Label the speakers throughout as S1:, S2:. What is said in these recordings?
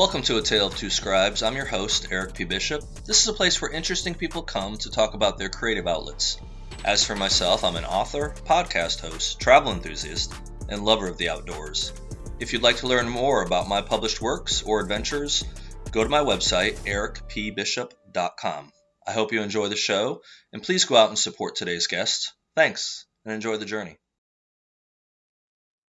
S1: Welcome to A Tale of Two Scribes. I'm your host, Eric P. Bishop. This is a place where interesting people come to talk about their creative outlets. As for myself, I'm an author, podcast host, travel enthusiast, and lover of the outdoors. If you'd like to learn more about my published works or adventures, go to my website, ericpbishop.com. I hope you enjoy the show, and please go out and support today's guest. Thanks, and enjoy the journey.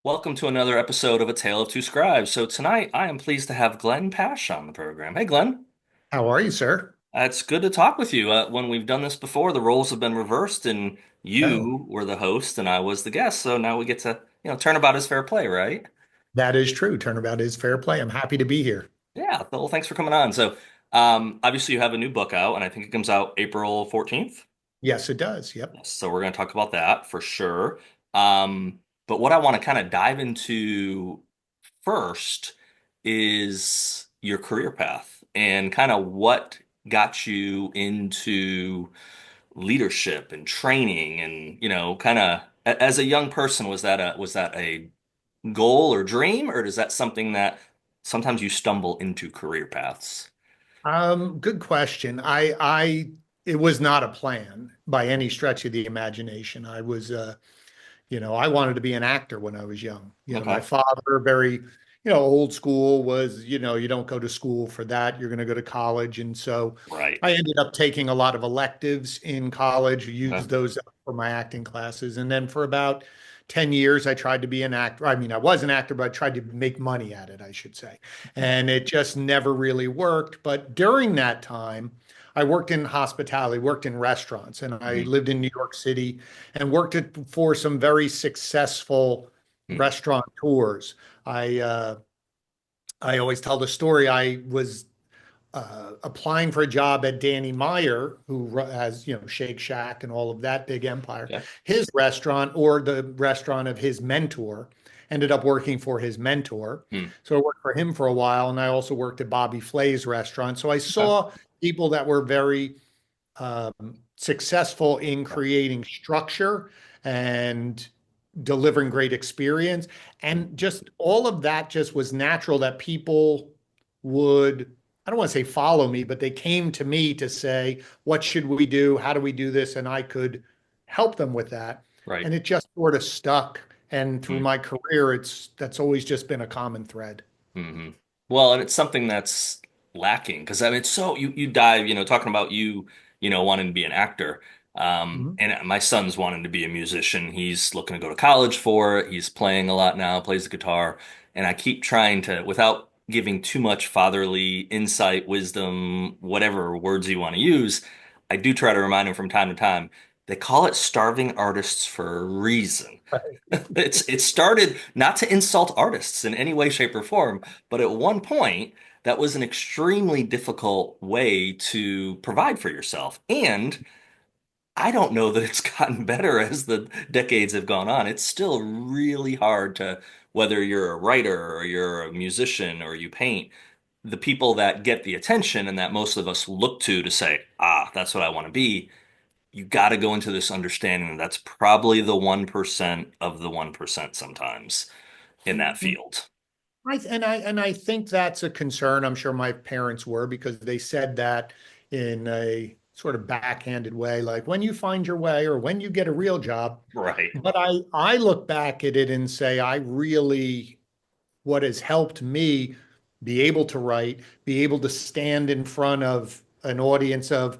S1: Welcome to another episode of A Tale of Two Scribes. So tonight I am pleased to have Glenn Pasch on the program. Hey, Glenn.
S2: How are you, sir?
S1: It's good to talk with you. When we've done this before, the roles have been reversed, and
S2: Oh,
S1: you were the host and I was the guest. So now we get to, turnabout is fair play, right?
S2: that is true. Turnabout is fair play. I'm happy to be here.
S1: Yeah. Well, thanks for coming on. So, obviously you have a new book out, and I think it comes out April 14th.
S2: Yes, it does. Yep.
S1: Yes, so we're going to talk about that for sure. But what I want to kind of dive into first is your career path and kind of what got you into leadership and training and, kind of as a young person, was that a goal or dream, or is that something that sometimes you stumble into career paths?
S2: Good question. It was not a plan by any stretch of the imagination. I wanted to be an actor when I was young. My
S1: Okay.
S2: father, very, old school was, you don't go to school for that. You're going to go to college. And so
S1: Right.
S2: I ended up taking a lot of electives in college,
S1: Okay.
S2: used those up for my acting classes. And then for about 10 years, I tried to be an actor. I mean, I was an actor, but I tried to make money at it, I should say. And it just never really worked. But during that time, I worked in hospitality, worked in restaurants, and I
S1: Mhm.
S2: lived in New York City and for some very successful
S1: Mhm.
S2: restaurateurs. I I always tell the story. I was applying for a job at Danny Meyer, who has Shake Shack and all of that big empire.
S1: Okay.
S2: His restaurant or the restaurant of his mentor. Ended up working for his mentor.
S1: Hmm.
S2: So I worked for him for a while, and I also worked at Bobby Flay's restaurant. So I
S1: Okay.
S2: saw people that were very successful in
S1: Okay.
S2: creating structure and delivering great experience.
S1: Mhm.
S2: And just all of that just was natural that people would, I don't want to say follow me, but they came to me to say, what should we do? How do we do this? And I could help them with that.
S1: Right.
S2: And it just sort of stuck. And through
S1: Hmm.
S2: my career, that's always just been a common thread.
S1: Hmm. Well, and it's something that's lacking because I mean, it's so you dive, talking about you, wanting to be an actor.
S2: Mhm.
S1: And my son's wanting to be a musician. He's looking to go to college for it. He's playing a lot now, plays the guitar, and I keep trying to, without giving too much fatherly insight, wisdom, whatever words you want to use, I do try to remind him from time to time. They call it starving artists for a reason. It started not to insult artists in any way, shape, or form, but at one point, that was an extremely difficult way to provide for yourself. And I don't know that it's gotten better as the decades have gone on. It's still really hard to, whether you're a writer or you're a musician or you paint, the people that get the attention and that most of us look to say, ah, that's what I want to be, you got to go into this understanding that that's probably the 1% of the 1% sometimes in that field.
S2: I think that's a concern. I'm sure my parents were because they said that in a sort of backhanded way, like when you find your way or when you get a real job.
S1: Right.
S2: But I look back at it and say I really what has helped me be able to write, be able to stand in front of an audience of,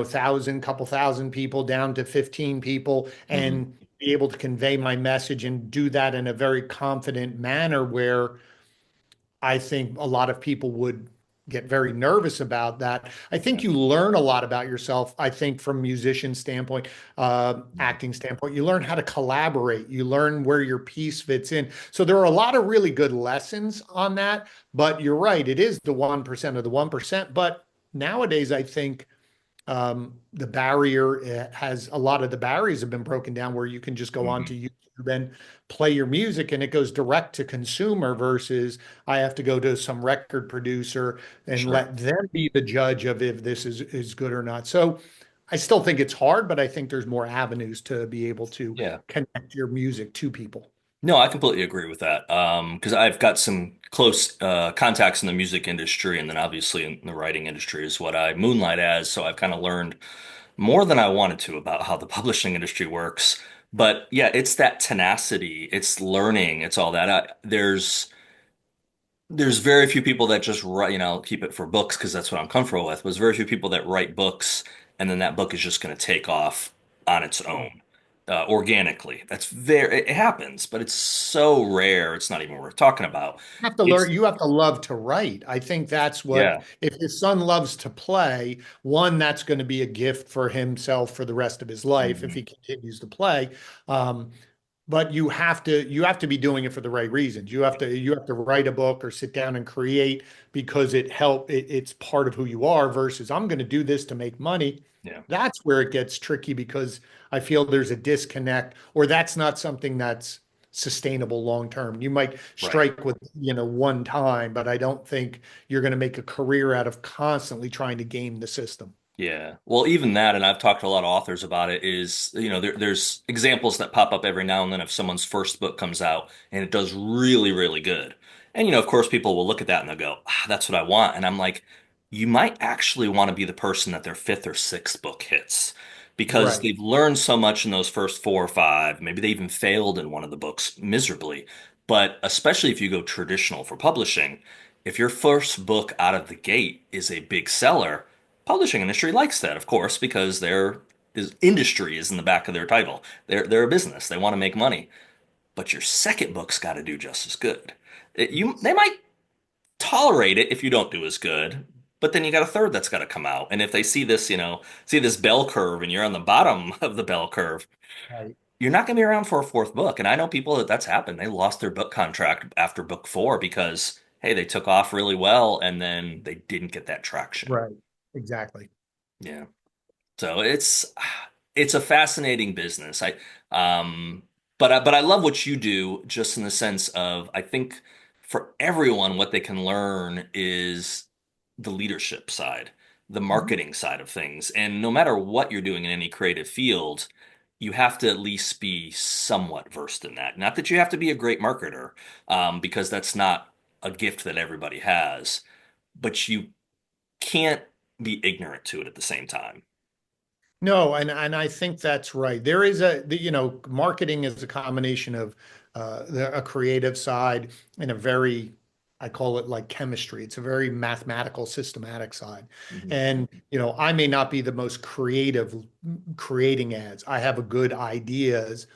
S2: thousand, couple thousand people down to 15 people
S1: Hmm.
S2: and be able to convey my message and do that in a very confident manner where I think a lot of people would get very nervous about that. I think
S1: Yeah.
S2: you learn a lot about yourself. I think from musician standpoint,
S1: Mhm.
S2: acting standpoint, you learn how to collaborate. You learn where your piece fits in. So there are a lot of really good lessons on that. But you're right, it is the 1% of the 1%. But nowadays, I think the barrier has a lot of the barriers have been broken down where you can just go
S1: Hmm.
S2: onto YouTube and play your music and it goes direct to consumer versus I have to go to some record producer and
S1: Sure.
S2: let them be the judge of if this is good or not. So I still think it's hard, but I think there's more avenues to be able to
S1: Yeah.
S2: connect your music to people.
S1: No, I completely agree with that. Because I've got some close contacts in the music industry, and then obviously in the writing industry is what I moonlight as. So I've kind of learned more than I wanted to about how the publishing industry works. But yeah, it's that tenacity, it's learning, it's all that. There's very few people that just write, keep it for books because that's what I'm comfortable with. But there's very few people that write books and then that book is just going to take off on its own, organically. It happens, but it's so rare. It's not even worth talking about.
S2: Have to learn,
S1: It's,
S2: you have to love to write. I think that's what,
S1: yeah.
S2: if his son loves to play, one, that's going to be a gift for himself for the rest of his life if he
S1: Mhm.
S2: continues to play. Um, but you have to be doing it for the right reasons. You have to write a book or sit down and create because it's part of who you are versus I'm going to do this to make money.
S1: Yeah.
S2: That's where it gets tricky because I feel there's a disconnect, or that's not something that's sustainable long term. You might
S1: Right.
S2: strike with, one time, but I don't think you're going to make a career out of constantly trying to game the system.
S1: Yeah. Well, even that, and I've talked to a lot of authors about it, is, there's examples that pop up every now and then if someone's first book comes out and it does really, really good. And, of course, people will look at that and they'll go, that's what I want. And I'm like, you might actually want to be the person that their fifth or sixth book hits because
S2: Right.
S1: they've learned so much in those first four or five. Maybe they even failed in one of the books miserably. But especially if you go traditional for publishing, if your first book out of the gate is a big seller, publishing industry likes that, of course, because their industry is in the back of their title. They're a business. They want to make money. But your second book's got to do just as good. They might tolerate it if you don't do as good, but then you got a third that's got to come out. And if they see this bell curve and you're on the bottom of the bell curve,
S2: Right.
S1: you're not going to be around for a fourth book. And I know people that's happened. They lost their book contract after book four because, hey, they took off really well and then they didn't get that traction.
S2: Right. Exactly.
S1: Yeah. So it's a fascinating business. Um but I love what you do just in the sense of I think for everyone what they can learn is the leadership side, the
S2: Mhm.
S1: marketing side of things. And no matter what you're doing in any creative field, you have to at least be somewhat versed in that. Not that you have to be a great marketer, because that's not a gift that everybody has, but you can't be ignorant to it at the same time.
S2: No, and I think that's right. There is marketing is a combination of a creative side and a very, I call it like chemistry. It's a very mathematical, systematic side.
S1: Mhm.
S2: And, I may not be the most creative creating ads. I have a good ideas,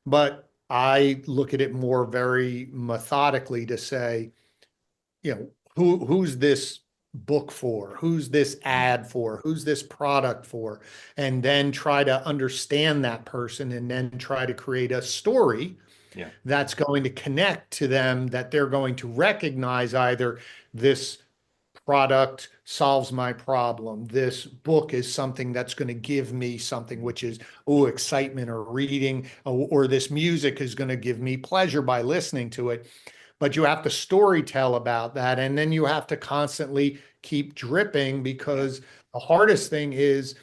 S2: but I look at it more very methodically to say, who's this book for? Who's this ad for? Who's this product for? And then try to understand that person and then try to create a story
S1: Yeah.
S2: that's going to connect to them, that they're going to recognize either this product solves my problem. This book is something that's going to give me something, which is, oh, excitement or reading, or this music is going to give me pleasure by listening to it. But you have to story tell about that. And then you have to constantly keep dripping
S1: Yeah.
S2: because the hardest thing is,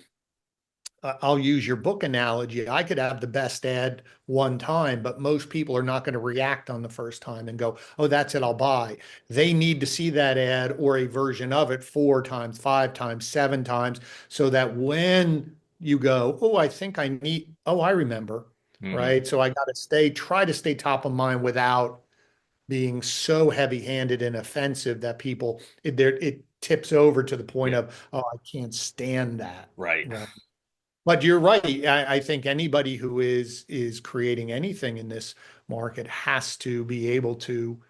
S2: I'll use your book analogy. I could have the best ad one time, but most people are not going to react on the first time and go, oh, that's it, I'll buy. They need to see that ad or a version of it four times, five times, seven times, so that when you go, oh, I think I need, oh, I remember,
S1: Hmm.
S2: right? So I got to try to stay top of mind without being so heavy-handed and offensive that it tips over to the point
S1: Yeah.
S2: of, oh, I can't stand that.
S1: Right.
S2: Right. But you're right. I think anybody who is creating anything in this market has to be able to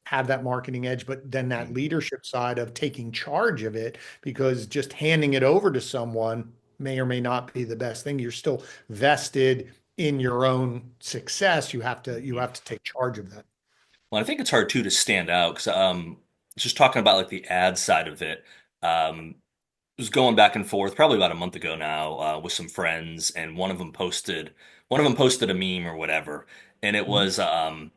S2: have that marketing edge, but then that
S1: Mhm.
S2: leadership side of taking charge of it, because just handing it over to someone may or may not be the best thing. You're still vested in your own success. You
S1: Mhm.
S2: have to take charge of that.
S1: Well, I think it's hard too to stand out because just talking about like the ad side of it, was going back and forth probably about a month ago now, with some friends, and one of them posted a meme or whatever, and
S2: Mhm.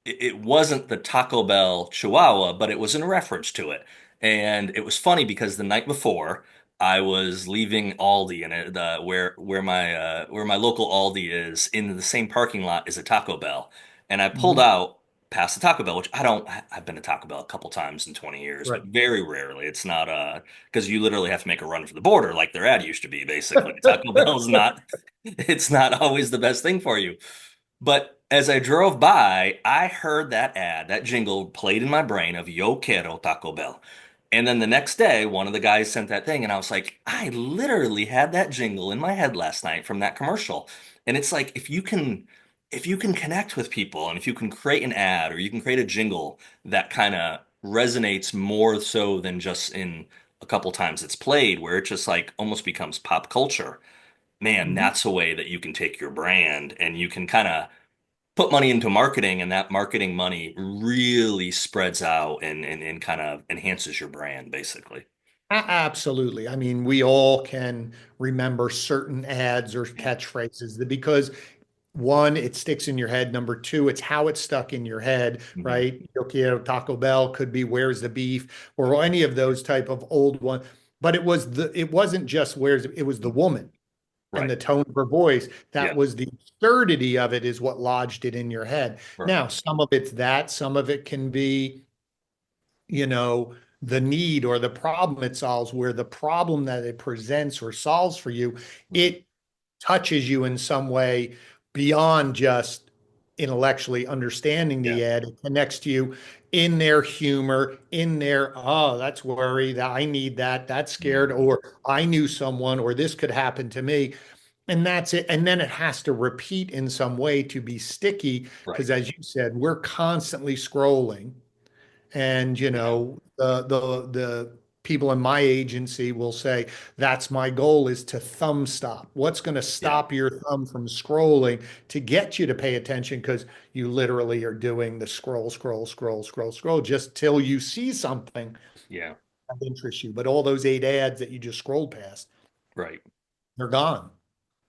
S1: it wasn't the Taco Bell Chihuahua, but it was in reference to it. And it was funny because the night before I was leaving Aldi and where my local Aldi is in the same parking lot as a Taco Bell. and I pulled
S2: Mhm.
S1: out past the Taco Bell, which I don't. I've been to Taco Bell a couple times in 20 years,
S2: Right.
S1: but very rarely. It's not because you literally have to make a run for the border like their ad used to be. Basically, Taco Bell's not. It's not always the best thing for you. But as I drove by, I heard that ad, that jingle played in my brain of Yo quiero Taco Bell. And then the next day, one of the guys sent that thing, and I was like, I literally had that jingle in my head last night from that commercial. And it's like if you can connect with people and if you can create an ad or you can create a jingle that kind of resonates more so than just in a couple times it's played, where it just like almost becomes pop culture, man,
S2: Mhm.
S1: that's a way that you can take your brand and you can kind of put money into marketing, and that marketing money really spreads out and kind of enhances your brand, basically.
S2: Absolutely. I mean, we all can remember certain ads or
S1: Yeah.
S2: catchphrases because one, it sticks in your head. Number two, it's how it's stuck in your head,
S1: Hmm.
S2: right? Yo quiero Taco Bell could be where's the beef or any of those type of old one. But it wasn't just where's it was the woman and
S1: Right.
S2: the tone of her voice. That
S1: Yeah.
S2: was the absurdity of it is what lodged it in your head.
S1: Right.
S2: Now, some of it's that, some of it can be you know, the need or the problem it solves, where the problem that it presents or solves for you,
S1: Mhm.
S2: it touches you in some way beyond just intellectually understanding
S1: Yeah.
S2: the ad. It connects to you in their humor, in their, oh, that's worry, that I need that, that's scared,
S1: Mhm.
S2: or I knew someone, or this could happen to me. And that's it. And then it has to repeat in some way to be sticky.
S1: Right.
S2: Because as you said, we're constantly scrolling and
S1: Yeah.
S2: the people in my agency will say, that's my goal is to thumb stop. What's going to
S1: Yeah.
S2: stop your thumb from scrolling to get you to pay attention? Because you literally are doing the scroll, scroll, scroll, scroll, scroll, just till you see something
S1: Yeah.
S2: that interests you. But all those 8 ads that you just scrolled past,
S1: Right.
S2: they're gone.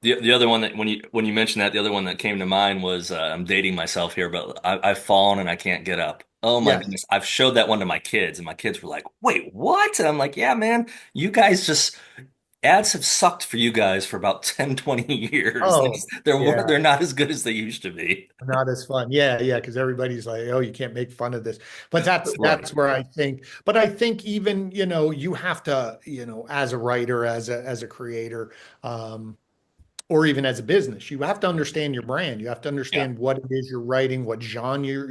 S1: The other one that when you mentioned that, the other one that came to mind was I'm dating myself here, but I've fallen and I can't get up. Oh my
S2: Yes.
S1: goodness. I've showed that one to my kids, and my kids were like, "Wait, what?" And I'm like, "Yeah, man, you guys just ads have sucked for you guys for about 10, 20 years.
S2: Oh,
S1: They're
S2: yeah.
S1: they're not as good as they used to be."
S2: Not as fun. Yeah, yeah, because everybody's like, oh, you can't make fun of this. But
S1: Right.
S2: that's where I think, but I think even, you have to, as a writer, as a creator, um, or even as a business, you have to understand your brand. You have to
S1: Yeah.
S2: understand what it is you're writing, what genre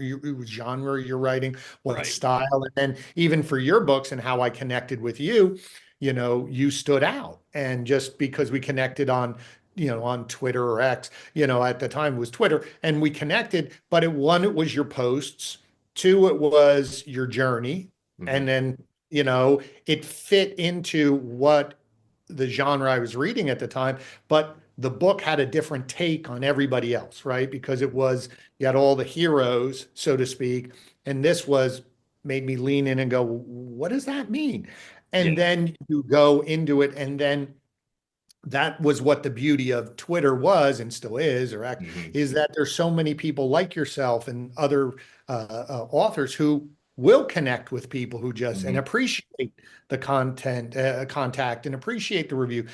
S2: you're writing, what
S1: Right.
S2: style, and then even for your books and how I connected with you, you stood out. And just because we connected on Twitter or X, at the time it was Twitter, and we connected, but it was your posts, two, it was your journey,
S1: Hmm.
S2: and then, it fit into what the genre I was reading at the time, but the book had a different take on everybody else, right? Because you had all the heroes, so to speak, and this made me lean in and go, what does that mean? And
S1: Yeah.
S2: then you go into it, and then that was what the beauty of Twitter was and still is, or X,
S1: Hmm.
S2: is that there's so many people like yourself and other authors who will connect with people who just and
S1: Hmm.
S2: appreciate the content, contact and appreciate the review.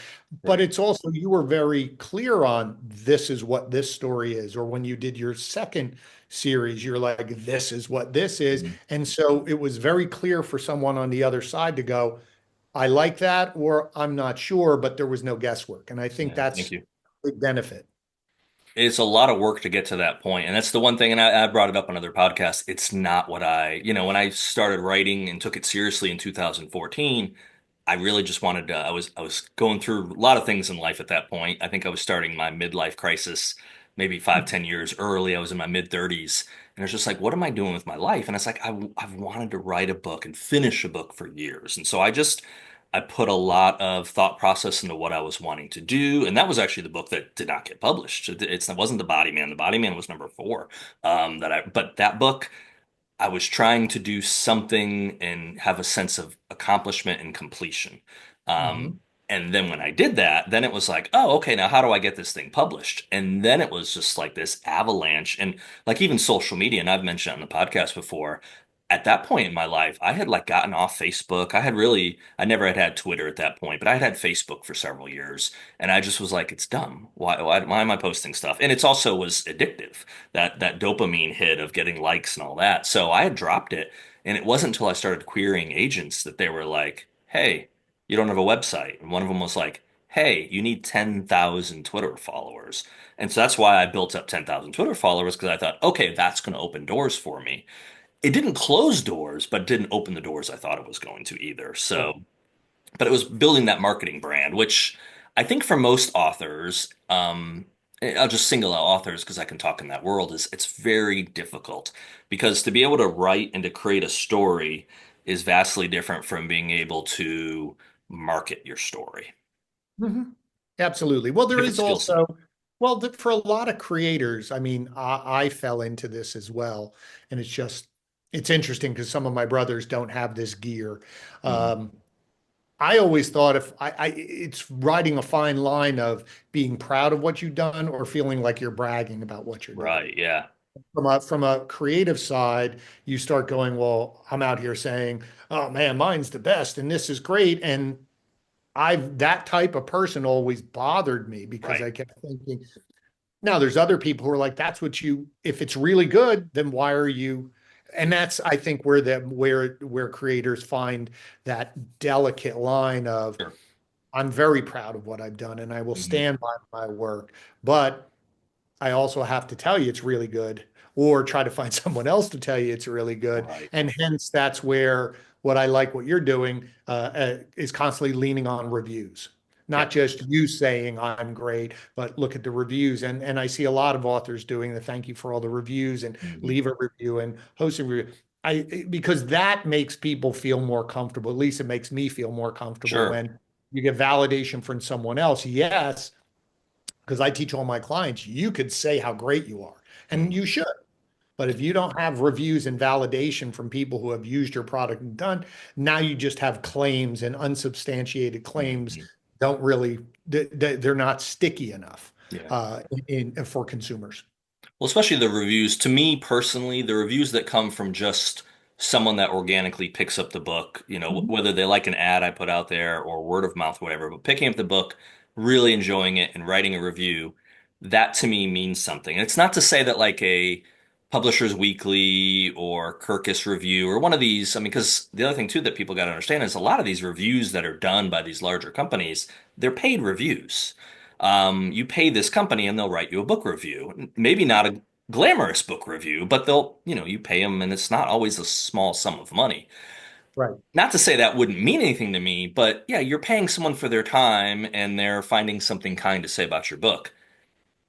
S2: But
S1: Right.
S2: it's also you were very clear on this is what this story is, or when you did your second series, you're like, this is what this is.
S1: Hmm.
S2: And so it was very clear for someone on the other side to go, I like that, or I'm not sure, but there was no guesswork. And I think
S1: Yeah. Thank
S2: that's
S1: you.
S2: a big benefit.
S1: It's a lot of work to get to that point, and that's the one thing. And I brought it up on other podcasts. It's not what when I started writing and took it seriously in 2014. I really just wanted to. I was going through a lot of things in life at that point. I think I was starting my midlife crisis, maybe 5, 10 years early. I was in my mid 30s, and it's just like, what am I doing with my life? And it's like I've wanted to write a book and finish a book for years, and so I put a lot of thought process into what I was wanting to do, and that was actually the book that did not get published. It wasn't The Body Man. The Body Man was number four. But that book, I was trying to do something and have a sense of accomplishment and completion. Um,
S2: Mhm.
S1: and then when I did that, then it was like, oh, okay, now how do I get this thing published? And then it was just like this avalanche, and like even social media, and I've mentioned on the podcast before. at that point in my life, I had like gotten off Facebook. I never had Twitter at that point, but I had Facebook for several years. And I just was like, it's dumb. Why am I posting stuff? And it's also was addictive, that dopamine hit of getting likes and all that. So I had dropped it. And it wasn't until I started querying agents that they were like, hey, you don't have a website. And one of them was like, hey, you need 10,000 Twitter followers. And so that's why I built up 10,000 Twitter followers because I thought, okay, that's going to open doors for me. It didn't close doors, but didn't open the doors I thought it was going to either. So, but it was building that marketing brand, which I think for most authors, I'll just single out authors because I can talk in that world, is it's very difficult because to be able to write and to create a story is vastly different from being able to market your story.
S2: Mhm. Absolutely. Well, there
S1: Different
S2: is
S1: skill set.
S2: also, well, for a lot of creators, I mean, I fell into this as well. And it's interesting because some of my brothers don't have this gear.
S1: Mm,
S2: Um, I always thought it's riding a fine line of being proud of what you've done or feeling like you're bragging about what you're doing.
S1: right. Yeah.
S2: From a creative side, you start going, well, I'm out here saying, oh man, mine's the best and this is great. And that type of person always bothered me because
S1: Right.
S2: I kept thinking, now there's other people who are like, that's what if it's really good, then why are you? And that's, I think, where creators find that delicate line of,
S1: Sure.
S2: I'm very proud of what I've done and I will
S1: Hmm.
S2: stand by my work. But I also have to tell you it's really good, or try to find someone else to tell you it's really good.
S1: Right.
S2: And hence, that's where what I like what you're doing is constantly leaning on reviews, not
S1: Yep.
S2: just you saying I'm great, but look at the reviews. And I see a lot of authors doing the thank you for all the reviews and
S1: Hmm.
S2: leave a review and host a review. Because that makes people feel more comfortable. At least it makes me feel more comfortable
S1: Sure.
S2: when you get validation from someone else. Yes, because I teach all my clients, you could say how great you are, and
S1: Mm-hmm.
S2: you should. But if you don't have reviews and validation from people who have used your product and done, now you just have claims, and unsubstantiated claims
S1: Hmm.
S2: don't really, they're not sticky enough
S1: Yeah.
S2: for consumers.
S1: Well, especially the reviews. To me personally, the reviews that come from just someone that organically picks up the book,
S2: Mhm.
S1: whether they like an ad I put out there or word of mouth, whatever, but picking up the book, really enjoying it and writing a review, that to me means something. And it's not to say that like a Publishers Weekly or Kirkus Review or one of these, I mean, because the other thing too that people got to understand is a lot of these reviews that are done by these larger companies, they're paid reviews. You pay this company and they'll write you a book review. Maybe not a glamorous book review, but you pay them and it's not always a small sum of money.
S2: Right.
S1: Not to say that wouldn't mean anything to me, but yeah, you're paying someone for their time and they're finding something kind to say about your book.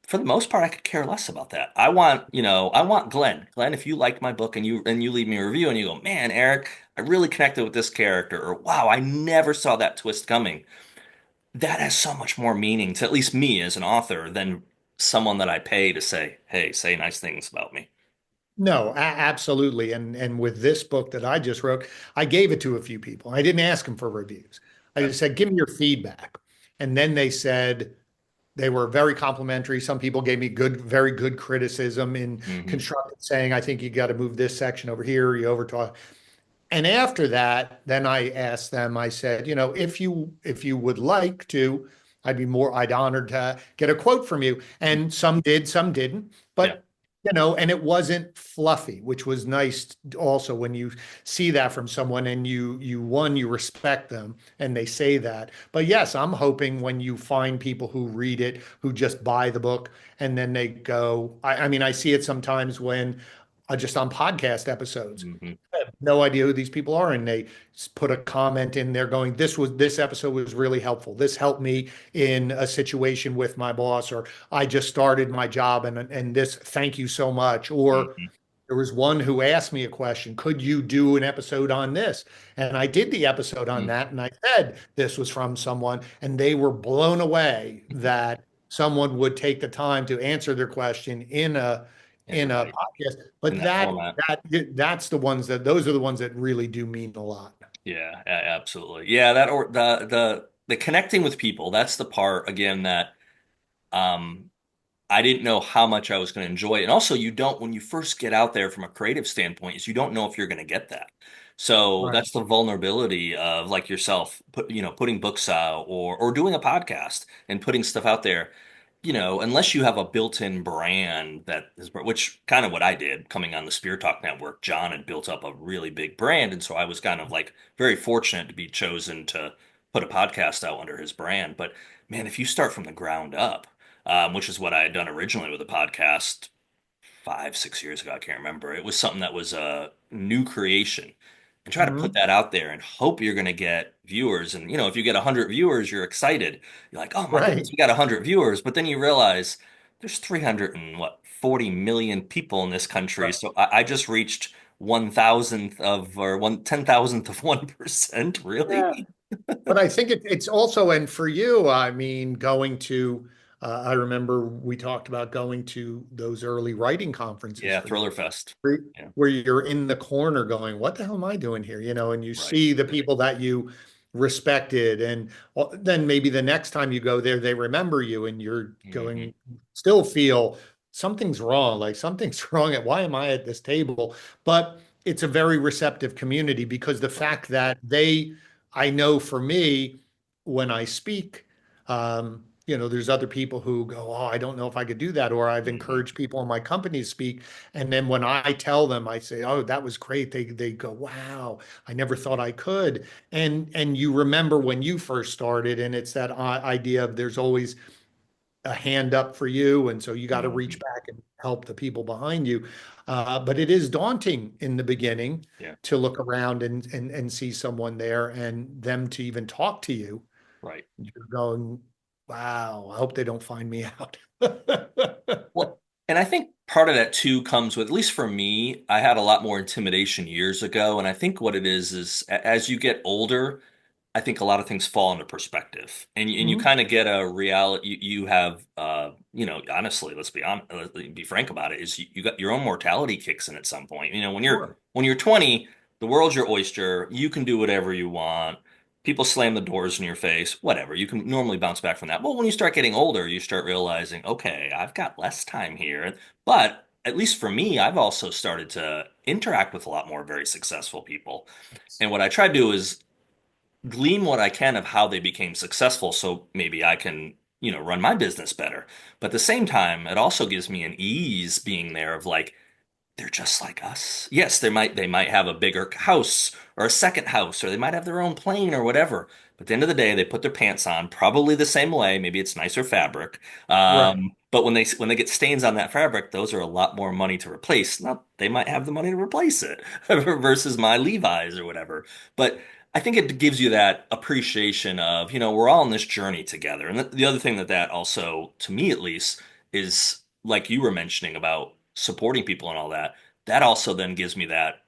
S1: For the most part, I could care less about that. I want Glenn. Glenn, if you like my book and you leave me a review and you go, "Man, Eric, I really connected with this character," or "Wow, I never saw that twist coming." That has so much more meaning to at least me as an author than someone that I pay to say, hey, say nice things about me.
S2: No, absolutely. And with this book that I just wrote, I gave it to a few people. I didn't ask them for reviews. I
S1: Okay.
S2: just said, give me your feedback. And then they said, they were very complimentary. Some people gave me very good criticism in
S1: Hmm.
S2: constructive, saying, I think you got to move this section over here. You over talk. And after that, then I asked them, I said, if you would like to, I'd honored to get a quote from you. And some did, some didn't.
S1: Yeah.
S2: But and it wasn't fluffy, which was nice also when you see that from someone and you respect them and they say that. But yes, I'm hoping when you find people who read it, who just buy the book and then they go, I mean, I see it sometimes when just on podcast episodes.
S1: Hmm.
S2: I have no idea who these people are, and they put a comment in there going, this episode was really helpful. This helped me in a situation with my boss, or I just started my job, and this, thank you so much. Or
S1: Hmm.
S2: there was one who asked me a question, could you do an episode on this? And I did the episode on that, and I said this was from someone, and they were blown away that someone would take the time to answer their question in a
S1: Yeah, you're right.
S2: podcast.
S1: In
S2: But
S1: that format.
S2: that's the ones those are the ones that really do mean a lot.
S1: Yeah, absolutely. Yeah, that or the connecting with people, that's the part again that um I didn't know how much I was going to enjoy it. And also, you don't, when you first get out there from a creative standpoint, is you don't know if you're going to get that. So
S2: Right.
S1: that's the vulnerability of like yourself, putting books out or doing a podcast and putting stuff out there. Unless you have a built-in brand that is, which kind of what I did coming on the Spear Talk Network. John had built up a really big brand, and so I was kind of like very fortunate to be chosen to put a podcast out under his brand. But man, if you start from the ground up, which is what I had done originally with the podcast 5, 6 years ago. I can't remember. It was something that was a new creation. And try to put
S2: Mhm.
S1: that out there and hope you're going to get viewers. And, if you get 100 viewers, you're excited. You're like, oh my goodness,
S2: Right.
S1: we got 100 viewers. But then you realize there's 300 and what, 40 million people in this country.
S2: Right.
S1: So I just reached 1,000th of, or 10,000th of 1%.
S2: Yeah.
S1: Really?
S2: But I think it's also, and for you, I mean, I remember we talked about going to those early writing conferences
S1: Yeah,
S2: for you,
S1: Thriller Fest.
S2: where
S1: Yeah,
S2: where you're in the corner going, what the hell am I doing here? And you
S1: right.
S2: see the people that you respected, and then maybe the next time you go there, they remember you, and you're
S1: Hmm.
S2: going, still feel something's wrong, like something's wrong. Why am I at this table? But it's a very receptive community because the
S1: Right.
S2: fact that I know for me, when I speak, there's other people who go, oh, I don't know if I could do that. Or I've
S1: Hmm.
S2: encouraged people in my company to speak. And then when I tell them, I say, oh, that was great. They go, wow, I never thought I could. And you remember when you first started, and it's that idea of there's always a hand up for you. And so you got to reach
S1: Hmm.
S2: back and help the people behind you. But it is daunting in the beginning
S1: Yeah,
S2: to look around and see someone there and them to even talk to you.
S1: right.
S2: You're going, wow, I hope they don't find me out.
S1: Well, and I think part of that too comes with, at least for me, I had a lot more intimidation years ago. And I think what it is as you get older, I think a lot of things fall into perspective, and you
S2: Mhm.
S1: kind of get a reality. You have, honestly, let's be honest, let's be frank about it. Is you got your own mortality kicks in at some point. When you're
S2: Sure.
S1: 20, the world's your oyster. You can do whatever you want. People slam the doors in your face, whatever. You can normally bounce back from that. But when you start getting older, you start realizing, okay, I've got less time here. But at least for me, I've also started to interact with a lot more very successful people. And what I try to do is glean what I can of how they became successful so maybe I can, run my business better. But at the same time, it also gives me an ease being there of like, they're just like us. Yes, they might have a bigger house or a second house, or they might have their own plane or whatever. But at the end of the day, they put their pants on probably the same way. Maybe it's nicer fabric.
S2: Right.
S1: But when they get stains on that fabric, those are a lot more money to replace. Now they might have the money to replace it versus my Levi's or whatever. But I think it gives you that appreciation of, we're all on this journey together. And the other thing that also, to me at least, is like you were mentioning about supporting people and all that. That also then gives me that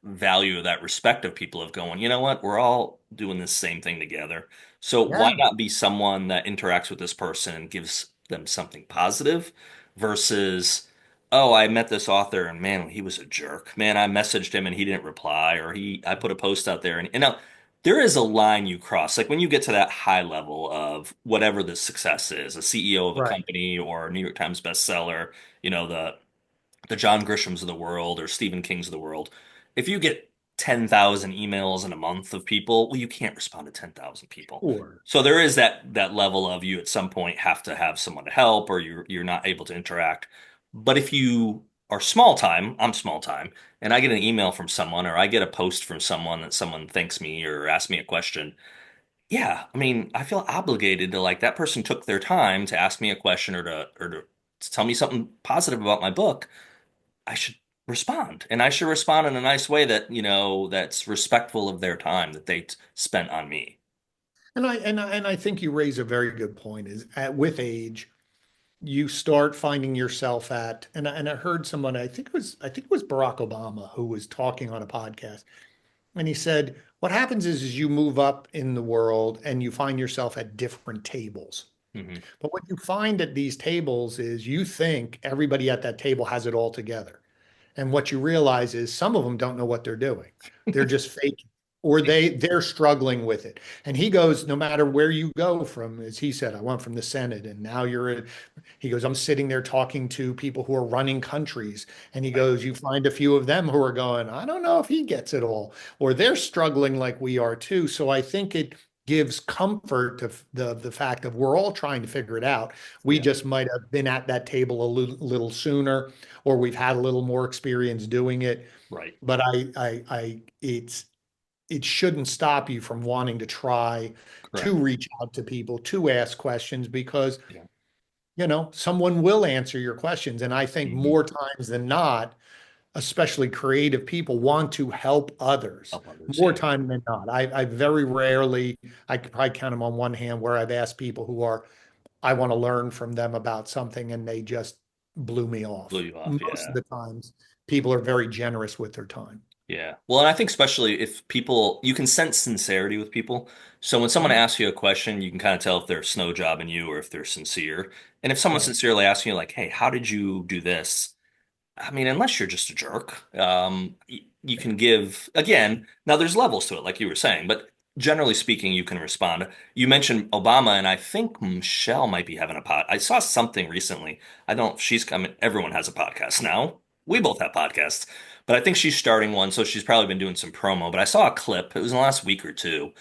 S1: value, that respect of people of going, you know what, we're all doing this same thing together. So why
S2: Yeah.
S1: not be someone that interacts with this person and gives them something positive versus, oh, I met this author and man, he was a jerk. Man, I messaged him and he didn't reply, or I put a post out there and now there is a line you cross. Like when you get to that high level of whatever the success is, a CEO of a
S2: Right.
S1: company or a New York Times bestseller, the John Grishams of the world or Stephen Kings of the world, if you get 10,000 emails in a month of people, well, you can't respond to 10,000 people.
S2: Sure.
S1: So there is that level of you at some point have to have someone to help or you're not able to interact. But if you are small time, I'm small time, and I get an email from someone or I get a post from someone that someone thanks me or asks me a question, yeah, I mean, I feel obligated to like that person took their time to ask me a question or to tell me something positive about my book. I should respond. And I should respond in a nice way that, that's respectful of their time that they spent on me.
S2: And I think you raise a very good point is with age, you start finding yourself and I heard someone, I think it was Barack Obama who was talking on a podcast, and he said, what happens is you move up in the world and you find yourself at different tables.
S1: Hmm.
S2: But what you find at these tables is you think everybody at that table has it all together. And what you realize is some of them don't know what they're doing. They're just faking. or they're struggling with it. And he goes, no matter where you go from, as he said, I went from the Senate and now you're in, he goes, I'm sitting there talking to people who are running countries. And he
S1: Right.
S2: goes, you find a few of them who are going, I don't know if he gets it all, or they're struggling like we are too. So I think it gives comfort to the fact of we're all trying to figure it out. We
S1: Yeah.
S2: just might have been at that table a little sooner, or we've had a little more experience doing it.
S1: Right.
S2: But it shouldn't stop you from wanting to try to
S1: Correct.
S2: reach out to people, to ask questions, because,
S1: Yeah.
S2: someone will answer your questions. And I think
S1: Hmm.
S2: more times than not, especially creative people want to help others
S1: Help others.
S2: more
S1: Yeah.
S2: time than not. I very rarely, I could probably count them on one hand where I've asked people who are, I want to learn from them about something and they just blew me
S1: Blew
S2: off.
S1: you off.
S2: Most of
S1: Yeah.
S2: the times, people are very generous with their time.
S1: Yeah. Well, and I think especially if people, you can sense sincerity with people. So when someone
S2: Mhm.
S1: asks you a question, you can kind of tell if they're snow jobbing you or if they're sincere. And if someone's
S2: Right,
S1: sincerely asking you, like, hey, how did you do this? I mean, unless you're just a jerk, you can give, again, now there's levels to it, like you were saying, but generally speaking, you can respond. You mentioned Obama, and I think Michelle might be having a pod. I saw something recently. I don't, she's coming, everyone has a podcast now. We both have podcasts, but I think she's starting one, so she's probably been doing some promo. But I saw a clip, it was in the last week or two,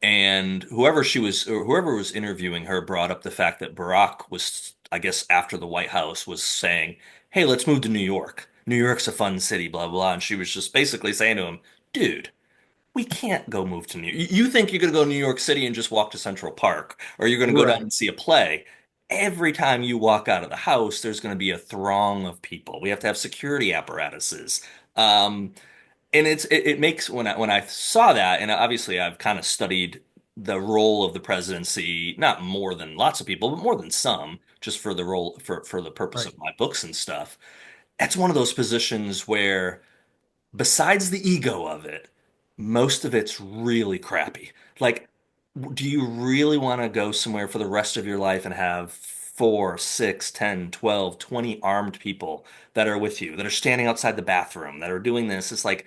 S1: and whoever she was, or whoever was interviewing her brought up the fact that Barack was, I guess, after the White House was saying, hey, let's move to New York. New York's a fun city, blah, blah. And she was just basically saying to him, dude, we can't go move to New York. You think you're going to go to New York City and just walk to Central Park, or you're going to go down
S2: right,
S1: and see a play. Every time you walk out of the house, there's going to be a throng of people. We have to have security apparatuses. Um, and it makes when I saw that, and obviously I've kind of studied the role of the presidency, not more than lots of people, but more than some, just for the role for the purpose
S2: right.
S1: of my books and stuff. That's one of those positions where, besides the ego of it, most of it's really crappy. Like, do you really want to go somewhere for the rest of your life and have 4, 6, 10, 12, 20 armed people that are with you, that are standing outside the bathroom, that are doing this? It's like,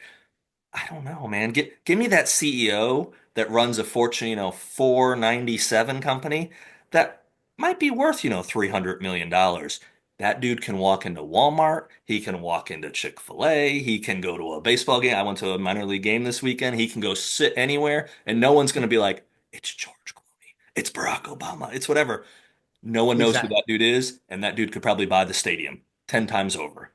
S1: I don't know, man. Give me that CEO that runs a Fortune, 497 company that might be worth, $300 million. That dude can walk into Walmart. He can walk into Chick-fil-A. He can go to a baseball game. I went to a minor league game this weekend. He can go sit anywhere, and no one's going to be like, it's George Clooney. It's Barack Obama. It's whatever. No one knows who
S2: Exactly.
S1: that dude is, and that dude could probably buy the stadium 10 times over.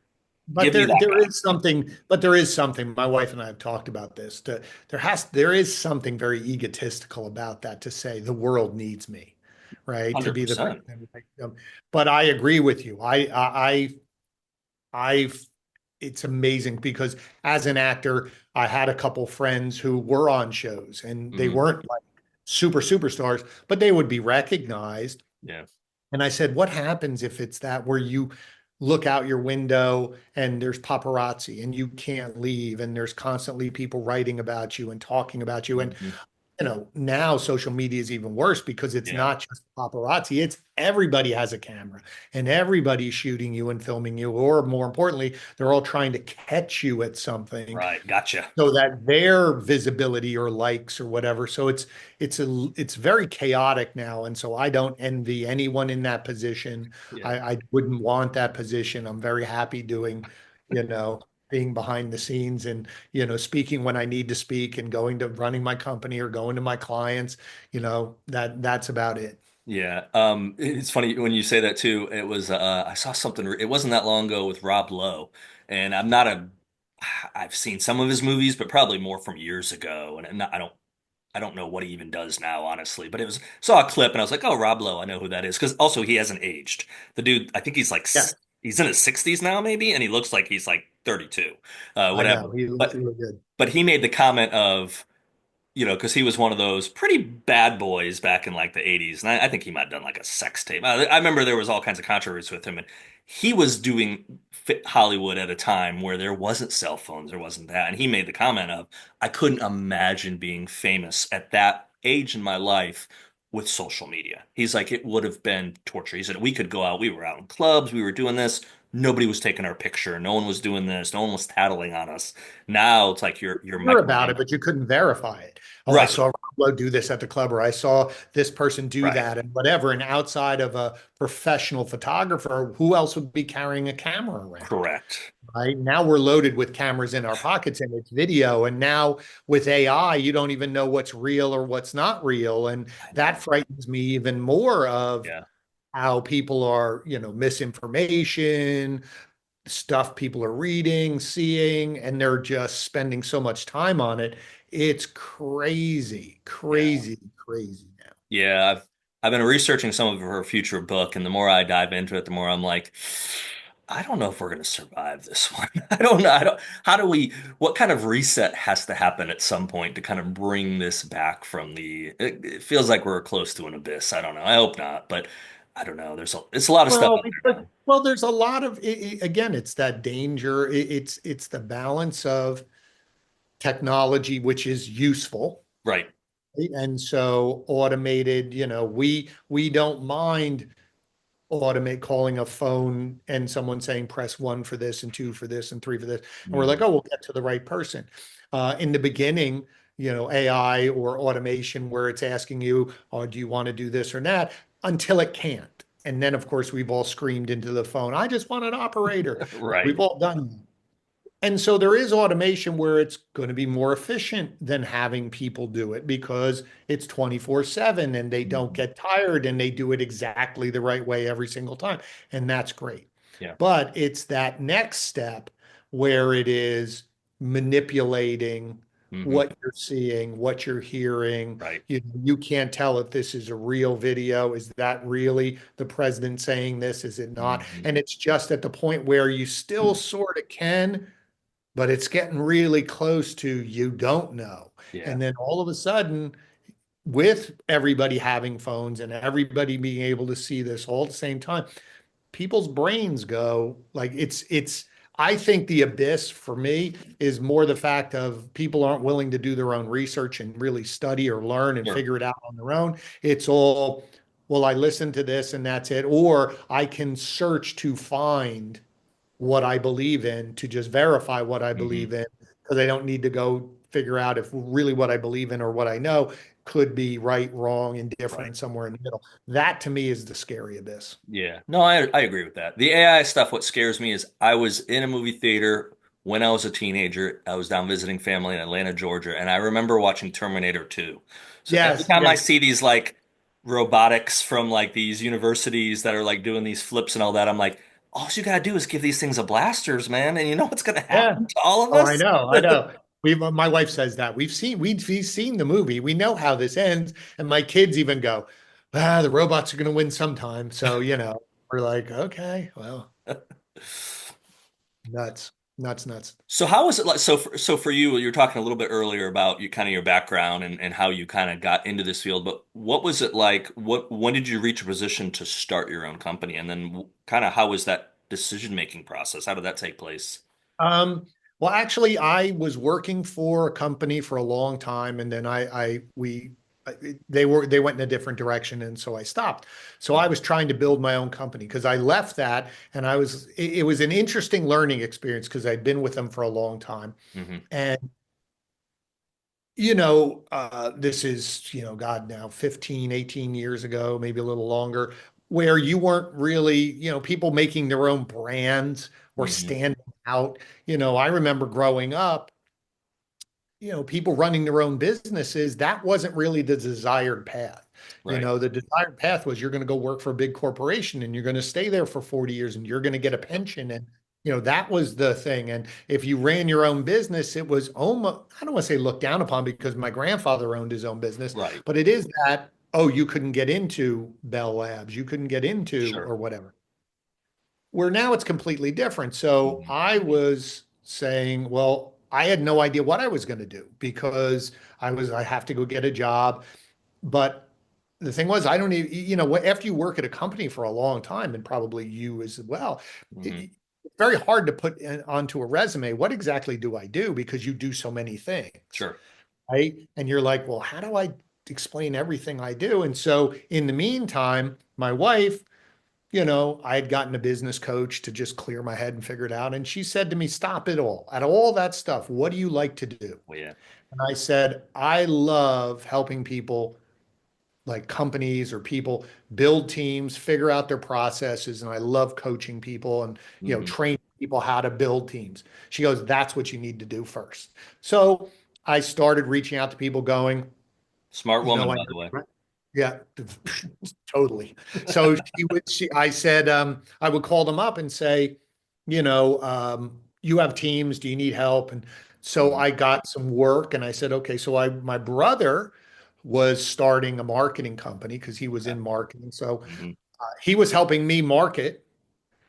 S2: But
S1: Give me that
S2: there
S1: guy.
S2: is something, but there is something. My wife and I have talked about this. There is something very egotistical about that to say the world needs me, right? To be the
S1: 100%.
S2: president. But I agree with you. I've it's amazing because as an actor, I had a couple friends who were on shows and they
S1: Hmm.
S2: weren't like superstars, but they would be recognized.
S1: Yeah.
S2: And I said, what happens if it's that where you look out your window and there's paparazzi and you can't leave and there's constantly people writing about you and talking about you? And
S1: Hmm.
S2: now social media is even worse because it's
S1: Yeah.
S2: not just paparazzi, it's everybody has a camera and everybody's shooting you and filming you, or more importantly, they're all trying to catch you at something
S1: Right. Gotcha.
S2: so that their visibility or likes or whatever. So it's very chaotic now. And so I don't envy anyone in that position.
S1: Yeah.
S2: I wouldn't want that position. I'm very happy doing, you know, being behind the scenes and, speaking when I need to speak and going to running my company or going to my clients, that's about it.
S1: Yeah. It's funny when you say that too. It was I saw something. It wasn't that long ago with Rob Lowe, and I've seen some of his movies, but probably more from years ago, and I don't know what he even does now, honestly. But it was saw a clip, and I was like, oh, Rob Lowe, I know who that is, because also he hasn't aged. The dude, I think he's like
S2: Yeah,
S1: he's in his 60s now, maybe, and he looks like he's like 32,
S2: I
S1: whatever.
S2: know. He looks
S1: But
S2: really good.
S1: but he made the comment of, because he was one of those pretty bad boys back in like the 80s. And I think he might have done like a sex tape. I remember there was all kinds of controversy with him. And he was doing Hollywood at a time where there wasn't cell phones, there wasn't that. And he made the comment of, I couldn't imagine being famous at that age in my life with social media. He's like, it would have been torture. He said, we could go out, we were out in clubs, we were doing this. nobody was taking our picture, no one was doing this, no one was tattling on us. Now it's like you're
S2: Hear about it,
S1: micromanaging.
S2: but you couldn't verify it. Oh, I
S1: Right,
S2: saw Rob do this at the club, or I saw this person do
S1: right,
S2: that, and whatever. And outside of a professional photographer, who else would be carrying a camera around?
S1: correct.
S2: Right now, we're loaded with cameras in our pockets and it's video. And now with AI, you don't even know what's real or what's not real. And
S1: I
S2: that
S1: know.
S2: frightens me even more of
S1: Yeah,
S2: how people are, misinformation, stuff people are reading, seeing, and they're just spending so much time on it. It's crazy,
S1: yeah.
S2: crazy, crazy now.
S1: Yeah, I've been researching some of her future book, and the more I dive into it, the more I'm like, I don't know if we're going to survive this one. I don't know. I don't. How do we? What kind of reset has to happen at some point to kind of bring this back from the? It feels like we're close to an abyss. I don't know. I hope not, but I don't know. It's a lot of stuff
S2: Well,
S1: out there now.
S2: there's a lot of again, it's that danger. It's the balance of technology, which is useful,
S1: Right.
S2: right? And so automated, we don't mind automate calling a phone and someone saying press one for this and two for this and three for this. And we're like,
S1: Hmm.
S2: oh, we'll get to the right person. In the beginning, AI or automation where it's asking you, oh, do you want to do this or that until it can't. And then, of course, we've all screamed into the phone, I just want an operator.
S1: Right.
S2: We've all done that. And so there is automation where it's going to be more efficient than having people do it because it's 24/7 and they don't
S1: Mhm.
S2: get tired and they do it exactly the right way every single time. And that's great.
S1: Yeah.
S2: But it's that next step where it is manipulating
S1: Hmm.
S2: what you're seeing, what you're hearing.
S1: Right.
S2: You can't tell if this is a real video. Is that really the president saying this? Is it not?
S1: Hmm.
S2: And it's just at the point where you still sort of can, but it's getting really close to you don't know.
S1: Yeah.
S2: And then all of a sudden, with everybody having phones and everybody being able to see this all at the same time, people's brains go like I think the abyss for me is more the fact of people aren't willing to do their own research and really study or learn and
S1: Sure.
S2: figure it out on their own. It's all, well, I listened to this and that's it. Or I can search to find what I believe in to just verify what I
S1: Hmm.
S2: believe in because I don't need to go figure out if really what I believe in or what I know could be right, wrong,
S1: Right.
S2: indifferent, somewhere in the middle. That to me is the scary abyss.
S1: Yeah. No, I agree with that. The AI stuff, what scares me is I was in a movie theater when I was a teenager. I was down visiting family in Atlanta, Georgia, and I remember watching Terminator 2. So every
S2: Yes,
S1: time I
S2: yes,
S1: see these like robotics from like these universities that are like doing these flips and all that, I'm like, all you gotta do is give these things a blasters, man, and you know what's gonna
S2: yeah.
S1: happen to all of
S2: Oh, I
S1: us?
S2: know, I know. My wife says that we've seen the movie. We know how this ends, and my kids even go, the robots are going to win sometime. So we're like, okay, well, nuts, nuts, nuts.
S1: So how was it like? So for you, you were talking a little bit earlier about you kind of your background and how you kind of got into this field. But what was it like? When did you reach a position to start your own company? And then kind of how was that decision making process? How did that take place?
S2: Um, well, actually, I was working for a company for a long time, and then they went in a different direction, and so I stopped. So I was trying to build my own company because I left that, and it was an interesting learning experience because I'd been with them for a long time,
S1: Mm-hmm.
S2: and this is, God, now 15, 18 years ago, maybe a little longer, where you weren't really, people making their own brands or
S1: Hmm.
S2: standing out. I remember growing up, people running their own businesses, that wasn't really the desired path.
S1: Right.
S2: The desired path was you're going to go work for a big corporation and you're going to stay there for 40 years and you're going to get a pension. And, that was the thing. And if you ran your own business, it was almost, I don't want to say looked down upon because my grandfather owned his own business,
S1: Right.
S2: but it is that, oh, you couldn't get into Bell Labs, you couldn't get into
S1: Sure.
S2: or whatever. Where now it's completely different. So
S1: Hmm.
S2: I was saying, well, I had no idea what I was going to do because I have to go get a job. But the thing was, I don't even, after you work at a company for a long time, and probably you as well,
S1: Hmm.
S2: it's very hard to put onto a resume, what exactly do I do? Because you do so many things,
S1: Sure.
S2: right? And you're like, well, how do I explain everything I do? And so in the meantime, my wife I had gotten a business coach to just clear my head and figure it out. And she said to me, stop it all. Out of all that stuff, what do you like to do?
S1: Well, yeah.
S2: And I said, I love helping people, like companies or people, build teams, figure out their processes. And I love coaching people and,
S1: Hmm.
S2: train people how to build teams. She goes, that's what you need to do first. So I started reaching out to people going,
S1: Smart woman,
S2: I
S1: by the way.
S2: yeah, totally. So I said, I would call them up and say, you have teams, do you need help? And so
S1: Hmm.
S2: I got some work and I said, okay, my brother was starting a marketing company because he was
S1: Okay.
S2: in marketing. So
S1: Hmm.
S2: he was helping me market.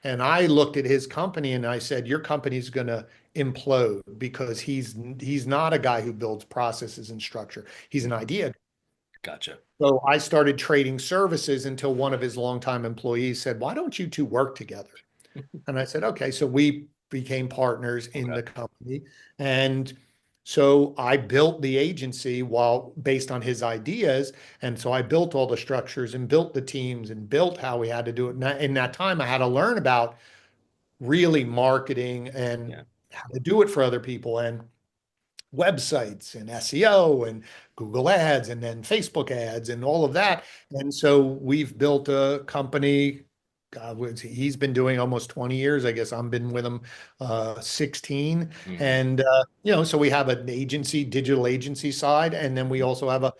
S2: And I looked at his company and I said, your company's going to implode because he's not a guy who builds processes and structure. He's an
S1: Hmm.
S2: idea.
S1: Gotcha.
S2: So I started trading services until one of his longtime employees said, why don't you two work together? And I said, okay. So we became partners in
S1: Okay.
S2: the company. And so I built the agency while based on his ideas. And so I built all the structures and built the teams and built how we had to do it. And in that time, I had to learn about really marketing and
S1: Yeah.
S2: how to do it for other people. And websites and SEO and Google ads and then Facebook ads and all of that. And so we've built a company. God, he's been doing almost 20 years. I guess I've been with him 16.
S1: Hmm.
S2: And, so we have an agency, digital agency side. And then we also have a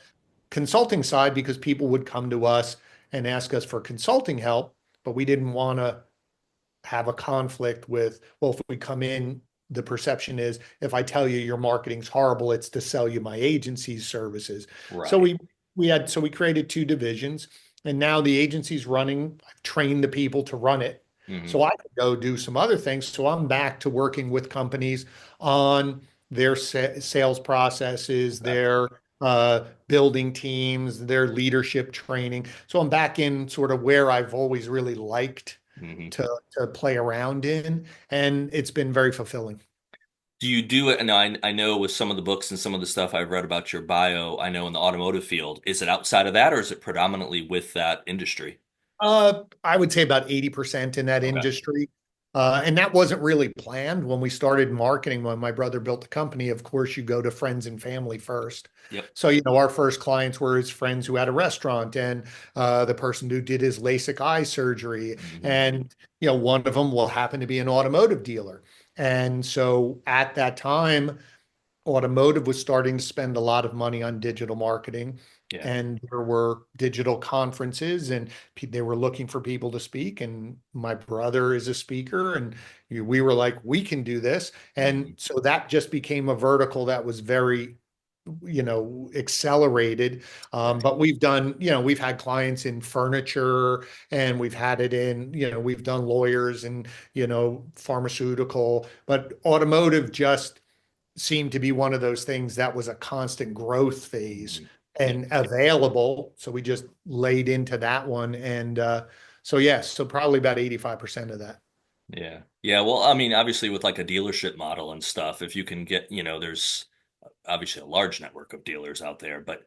S2: consulting side because people would come to us and ask us for consulting help, but we didn't want to have a conflict with, well, if we come in, the perception is if I tell you your marketing's horrible, it's to sell you my agency's services. So
S1: Right.
S2: we created two divisions and now the agency's running. I've trained the people to run it.
S1: Hmm.
S2: So I could go do some other things. So I'm back to working with companies on their sales processes,
S1: Okay.
S2: their building teams, their leadership training. So I'm back in sort of where I've always really liked
S1: Hmm.
S2: to play around in, and it's been very fulfilling.
S1: Do you do it? And I know with some of the books and some of the stuff I've read about your bio, I know in the automotive field, is it outside of that or is it predominantly with that industry?
S2: I would say about 80% in that
S1: Okay.
S2: industry. And that wasn't really planned when we started marketing. When my brother built the company, of course, you go to friends and family first.
S1: Yep.
S2: So, our first clients were his friends who had a restaurant and the person who did his LASIK eye surgery.
S1: Hmm.
S2: And, one of them will happen to be an automotive dealer. And so at that time, automotive was starting to spend a lot of money on digital marketing
S1: Yeah.
S2: and there were digital conferences and they were looking for people to speak and my brother is a speaker and we were like we can do this and
S1: Hmm.
S2: so that just became a vertical that was very accelerated.
S1: Right.
S2: But we've done, we've had clients in furniture and we've had it in, we've done lawyers and pharmaceutical, but automotive just seemed to be one of those things that was a constant growth phase
S1: Hmm. Yep.
S2: and available. So we just laid into that one. And so, yes, so probably about 85% of that.
S1: Yeah. Yeah. Well, I mean, obviously with like a dealership model and stuff, if you can get, there's obviously a large network of dealers out there, but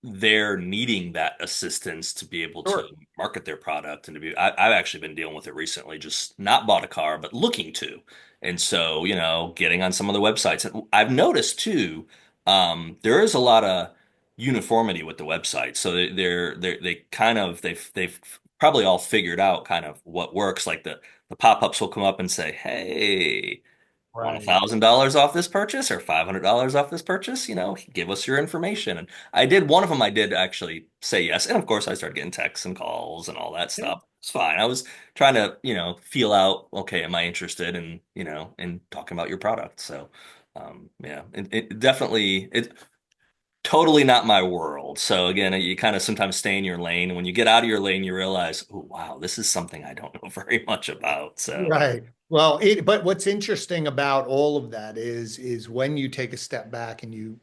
S1: they're needing that assistance to be able to
S2: Sure.
S1: market their product and to be I've actually been dealing with it recently, just not bought a car but looking to, and so getting on some of the websites. And I've noticed too, there is a lot of uniformity with the website, so they kind of they've probably all figured out kind of what works. Like the pop-ups will come up and say, hey, want a
S2: Right.
S1: thousand dollars off this purchase or $500 off this purchase, give us your information. And I did one of them, I did actually say yes. And of course I started getting texts and calls and all that
S2: Yeah.
S1: stuff. It's fine. I was trying to, feel out, okay, am I interested in, in talking about your product? So yeah, it definitely it's totally not my world. So again, you kind of sometimes stay in your lane. And when you get out of your lane, you realize, oh wow, this is something I don't know very much about. So
S2: Right. Well, but what's interesting about all of that is when you take a step back and you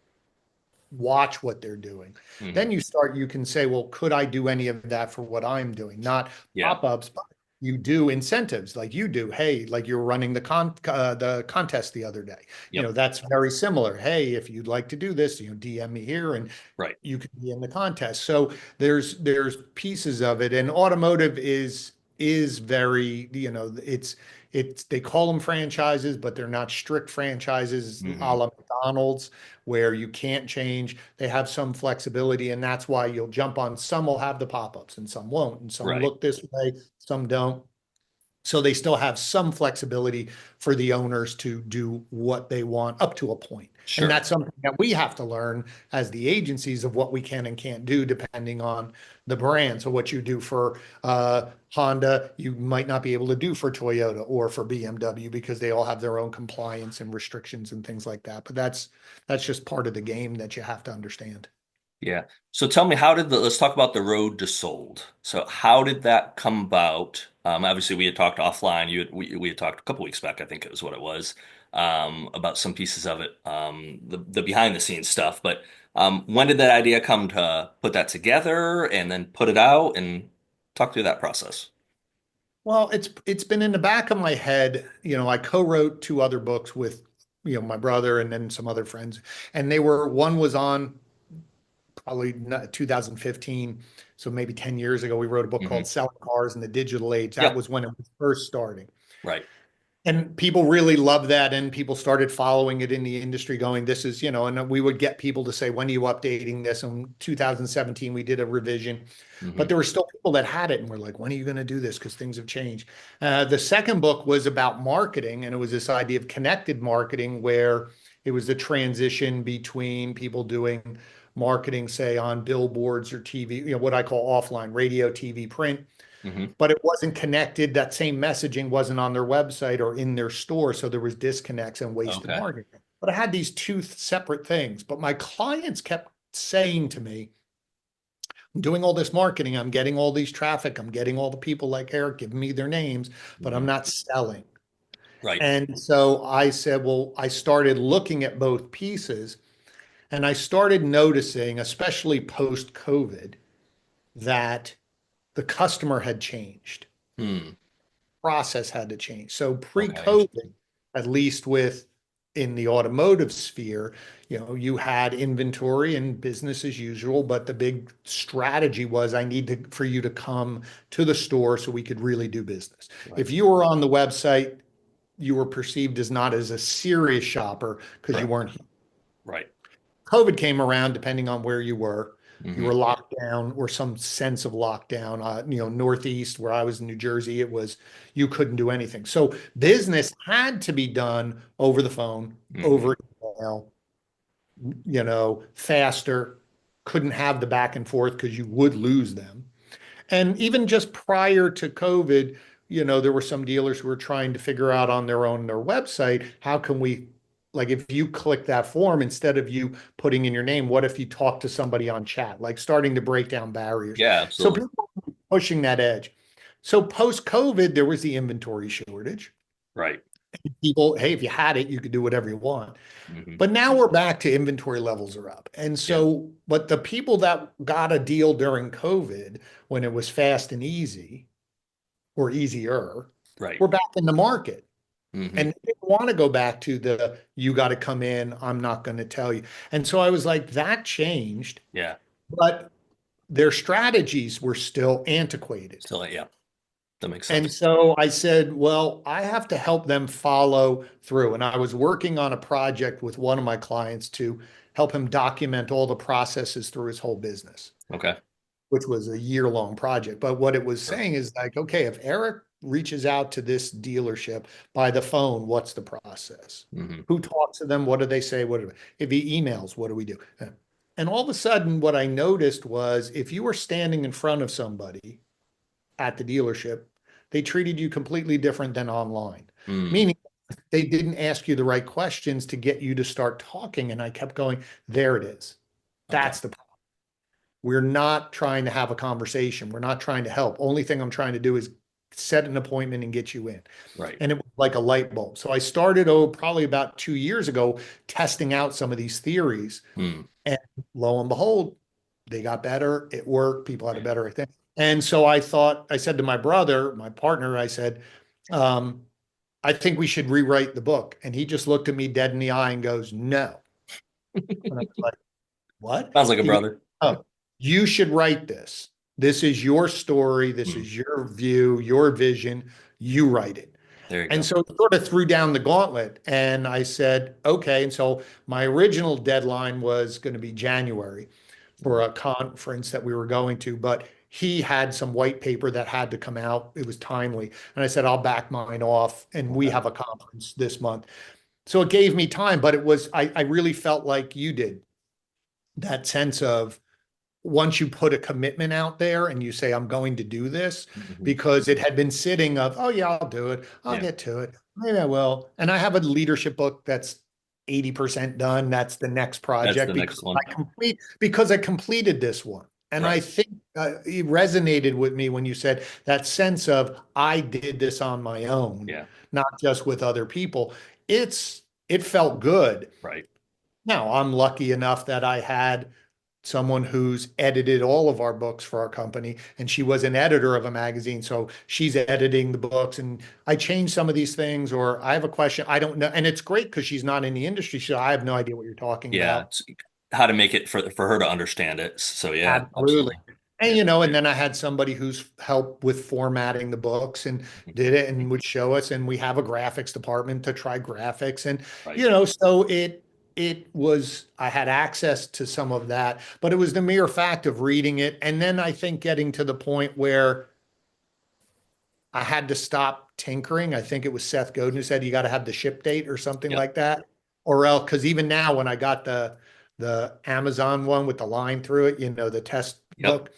S2: watch what they're doing.
S1: mhm.
S2: Then you can say, well, could I do any of that for what I'm doing? Not
S1: Yeah.
S2: pop-ups, but you do incentives like you do. Hey, like you're running the contest the other day.
S1: Yep.
S2: That's very similar. Hey, if you'd like to do this, DM me here and
S1: Right.
S2: you can be in the contest. So there's pieces of it and automotive is is very, they call them franchises, but they're not strict franchises a
S1: Hmm.
S2: la McDonald's where you can't change. They have some flexibility, and that's why you'll jump on. Some will have the pop-ups and some won't, and some
S1: Right.
S2: look this way, some don't. So they still have some flexibility for the owners to do what they want up to a point. And
S1: Sure.
S2: that's something that we have to learn as the agencies of what we can and can't do depending on the brand. So what you do for Honda, you might not be able to do for Toyota or for BMW because they all have their own compliance and restrictions and things like that. But that's just part of the game that you have to understand.
S1: Yeah. So tell me, let's talk about the road to sold. So how did that come about? Obviously we had talked offline. We had talked a couple weeks back, I think it was what it was, about some pieces of it, the behind the scenes stuff. But when did that idea come to put that together and then put it out and talk through that process?
S2: Well, it's been in the back of my head. I co-wrote two other books with, my brother and then some other friends, and one was on probably 2015, so maybe 10 years ago. We wrote a book called
S1: Hmm.
S2: Selling Cars in the Digital Age. That
S1: Yep.
S2: was when it was first starting.
S1: Right.
S2: And people really loved that. And people started following it in the industry, going, this is, and we would get people to say, when are you updating this? In 2017, we did a revision, but
S1: Hmm.
S2: there were still people that had it and were like, when are you going to do this? Because things have changed. The second book was about marketing, and it was this idea of connected marketing, where it was the transition between people doing marketing, say on billboards or TV, what I call offline radio, TV, print,
S1: Hmm.
S2: but it wasn't connected. That same messaging wasn't on their website or in their store. So there was disconnects and wasted
S1: Okay.
S2: marketing. But I had these two separate things. But my clients kept saying to me, I'm doing all this marketing, I'm getting all these traffic, I'm getting all the people like Eric giving me their names, but I'm
S1: Hmm.
S2: not selling.
S1: Right.
S2: And so I said, well, I started looking at both pieces and I started noticing, especially post COVID, that the customer had changed.
S1: Hmm.
S2: Process had to change. So
S1: Okay.
S2: pre-COVID, at least with in the automotive sphere, you had inventory and business as usual, but the big strategy was I need for you to come to the store so we could really do business.
S1: Right.
S2: If you were on the website, you were perceived as not as a serious shopper because you
S1: Correct.
S2: weren't.
S1: Right.
S2: COVID came around, depending on where you were. You
S1: Hmm.
S2: were locked down or some sense of lockdown. Northeast, where I was in New Jersey, it was you couldn't do anything. So business had to be done over the phone,
S1: Hmm.
S2: over email, faster. Couldn't have the back and forth because you would lose them. And even just prior to COVID, there were some dealers who were trying to figure out on their website, how can we, like, if you click that form, instead of you putting in your name, what if you talk to somebody on chat, like starting to break down barriers.
S1: Yeah,
S2: So
S1: absolutely.
S2: people were pushing that edge. So post COVID, there was the inventory shortage.
S1: Right.
S2: People, hey, if you had it, you could do whatever you want.
S1: Hmm.
S2: But now we're back to inventory levels are up. And
S1: Yeah.
S2: so, but the people that got a deal during COVID when it was fast and easy or easier
S1: Right.
S2: were back in the market.
S1: Hmm.
S2: And they didn't want to go back to the you got to come in, I'm not going to tell you. And so I was like, that changed,
S1: Yeah.
S2: but their strategies were still antiquated.
S1: Still, yeah, that makes
S2: And
S1: sense.
S2: so I said, well, I have to help them follow through. And I was working on a project with one of my clients to help him document all the processes through his whole business,
S1: Okay.
S2: which was a year-long project. But what it was
S1: Sure.
S2: saying is like, okay, if Eric reaches out to this dealership by the phone, what's the process?
S1: Hmm.
S2: Who talks to them? What do they say? If he emails, what do we do? And all of a sudden, what I noticed was if you were standing in front of somebody at the dealership, they treated you completely different than online.
S1: Mm.
S2: Meaning they didn't ask you the right questions to get you to start talking. And I kept going, there it is.
S1: Okay.
S2: That's the problem. We're not trying to have a conversation. We're not trying to help. Only thing I'm trying to do is set an appointment and get you in.
S1: Right.
S2: And it was like a light bulb. So I started, probably about 2 years ago, testing out some of these theories.
S1: Mm.
S2: And lo and behold, they got better. It worked. People had a better thing. And so I said to my brother, my partner, I said, um, I think we should rewrite the book. And he just looked at me dead in the eye and goes, no. And I was like, what?
S1: Sounds like a
S2: He goes,
S1: brother.
S2: oh, you should write this. This is your story. This
S1: Mm,
S2: is your view, your vision. You write it.
S1: there you
S2: And
S1: go.
S2: so it sort of threw down the gauntlet. And I said, okay. And so my original deadline was going to be January for
S1: Mm,
S2: a conference that we were going to, but he had some white paper that had to come out. It was timely. And I said, I'll back mine off. And we
S1: okay.
S2: have a conference this month. So it gave me time, but I really felt like you did, that sense of, once you put a commitment out there and you say, I'm going to do this,
S1: Mhm.
S2: because it had been sitting of, oh yeah, I'll do it. I'll
S1: Yeah,
S2: get to it. Maybe I will. And I have a leadership book that's 80% done. That's the next
S1: that's the
S2: project
S1: next one.
S2: because I completed this one. And I
S1: Right.
S2: think it resonated with me when you said that sense of, I did this on my own,
S1: Yeah,
S2: not just with other people. It felt good.
S1: right.
S2: Now, I'm lucky enough that I had someone who's edited all of our books for our company, and she was an editor of a magazine. So she's editing the books, and I change some of these things, or I have a question, I don't know. And it's great because she's not in the industry. So I have no idea what you're talking
S1: Yeah,
S2: about.
S1: it's how to make it for her to understand it. So yeah,
S2: Absolutely.
S1: absolutely.
S2: And
S1: Yeah.
S2: and then I had somebody who's helped with formatting the books and
S1: Mhm.
S2: did it and would show us. And we have a graphics department to try graphics. And,
S1: Right.
S2: so it was, I had access to some of that, but it was the mere fact of reading it. And then I think getting to the point where I had to stop tinkering. I think it was Seth Godin who said you got to have the ship date or something
S1: Yep.
S2: like that. Or else, because even now when I got the Amazon one with the line through it, the test
S1: Yep.
S2: book,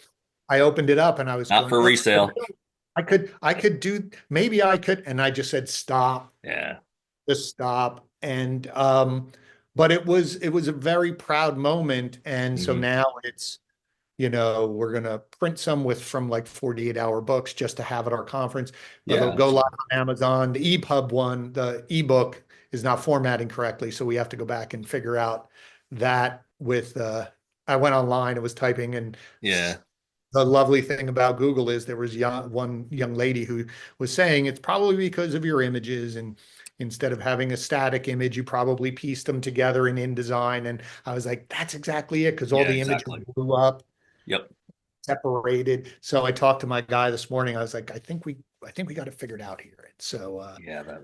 S2: I opened it up and I was
S1: Not
S2: going,
S1: for
S2: oh,
S1: resale.
S2: I could do, maybe I could, and I just said stop,
S1: Yeah.
S2: just stop. And but it was a very proud moment. And so
S1: Hmm.
S2: now we're gonna print some from like 48-hour books just to have at our conference, but they'll
S1: Yeah.
S2: go live on Amazon. The EPUB one, the ebook is not formatting correctly, so we have to go back and figure out that with I went online, I was typing, and
S1: Yeah.
S2: the lovely thing about Google is there was one young lady who was saying it's probably because of your images, and instead of having a static image, you probably pieced them together in InDesign. And I was like, that's exactly it, because all
S1: Yeah,
S2: the images
S1: exactly.
S2: blew up,
S1: Yep.
S2: separated. So I talked to my guy this morning. I was like, I think we got it figured out here. And so
S1: Yeah, that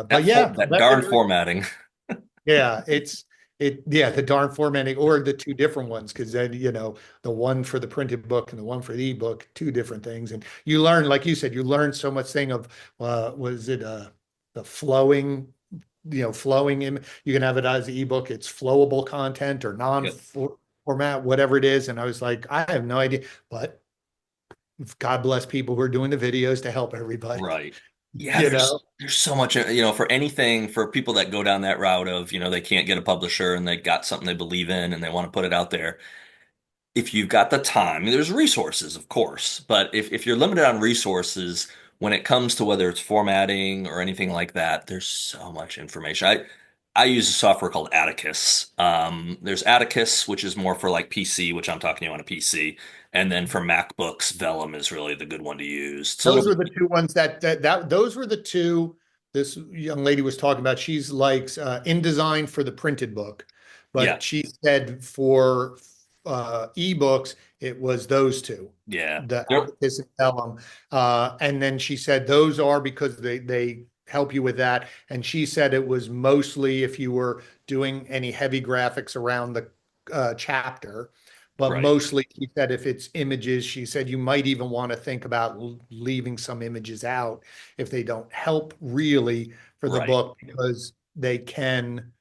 S2: but yeah,
S1: that darn formatting.
S2: yeah, yeah, the darn formatting, or the two different ones, because then the one for the printed book and the one for the ebook, two different things. And you learn, like you said, you learn so much thing of was it the flowing, flowing in, you can have it as an ebook, it's flowable content or
S1: Yep.
S2: format, whatever it is. And I was like, I have no idea, but God bless people who are doing the videos to help everybody,
S1: Right. Yeah,
S2: you know?
S1: there's so much, for anything for people that go down that route of, they can't get a publisher and they got something they believe in and they want to put it out there. If you've got the time, I mean, there's resources, of course, but if you're limited on resources when it comes to whether it's formatting or anything like that, there's so much information. I use a software called Atticus. There's Atticus, which is more for like PC, which I'm talking to you on a PC, and then for MacBooks, Vellum is really the good one to use. It's a little
S2: Those were
S1: bit,
S2: the two ones those were the two this young lady was talking about. She's like InDesign for the printed book,
S1: yeah,
S2: but she said for ebooks, it was those two,
S1: yeah.
S2: the
S1: Yep.
S2: Atticus and Vellum. And then she said those are because they help you with that. And she said it was mostly if you were doing any heavy graphics around the chapter. But
S1: Right,
S2: mostly, she said if it's images, she said you might even want to think about leaving some images out if they don't help really for the
S1: right.
S2: book, because they can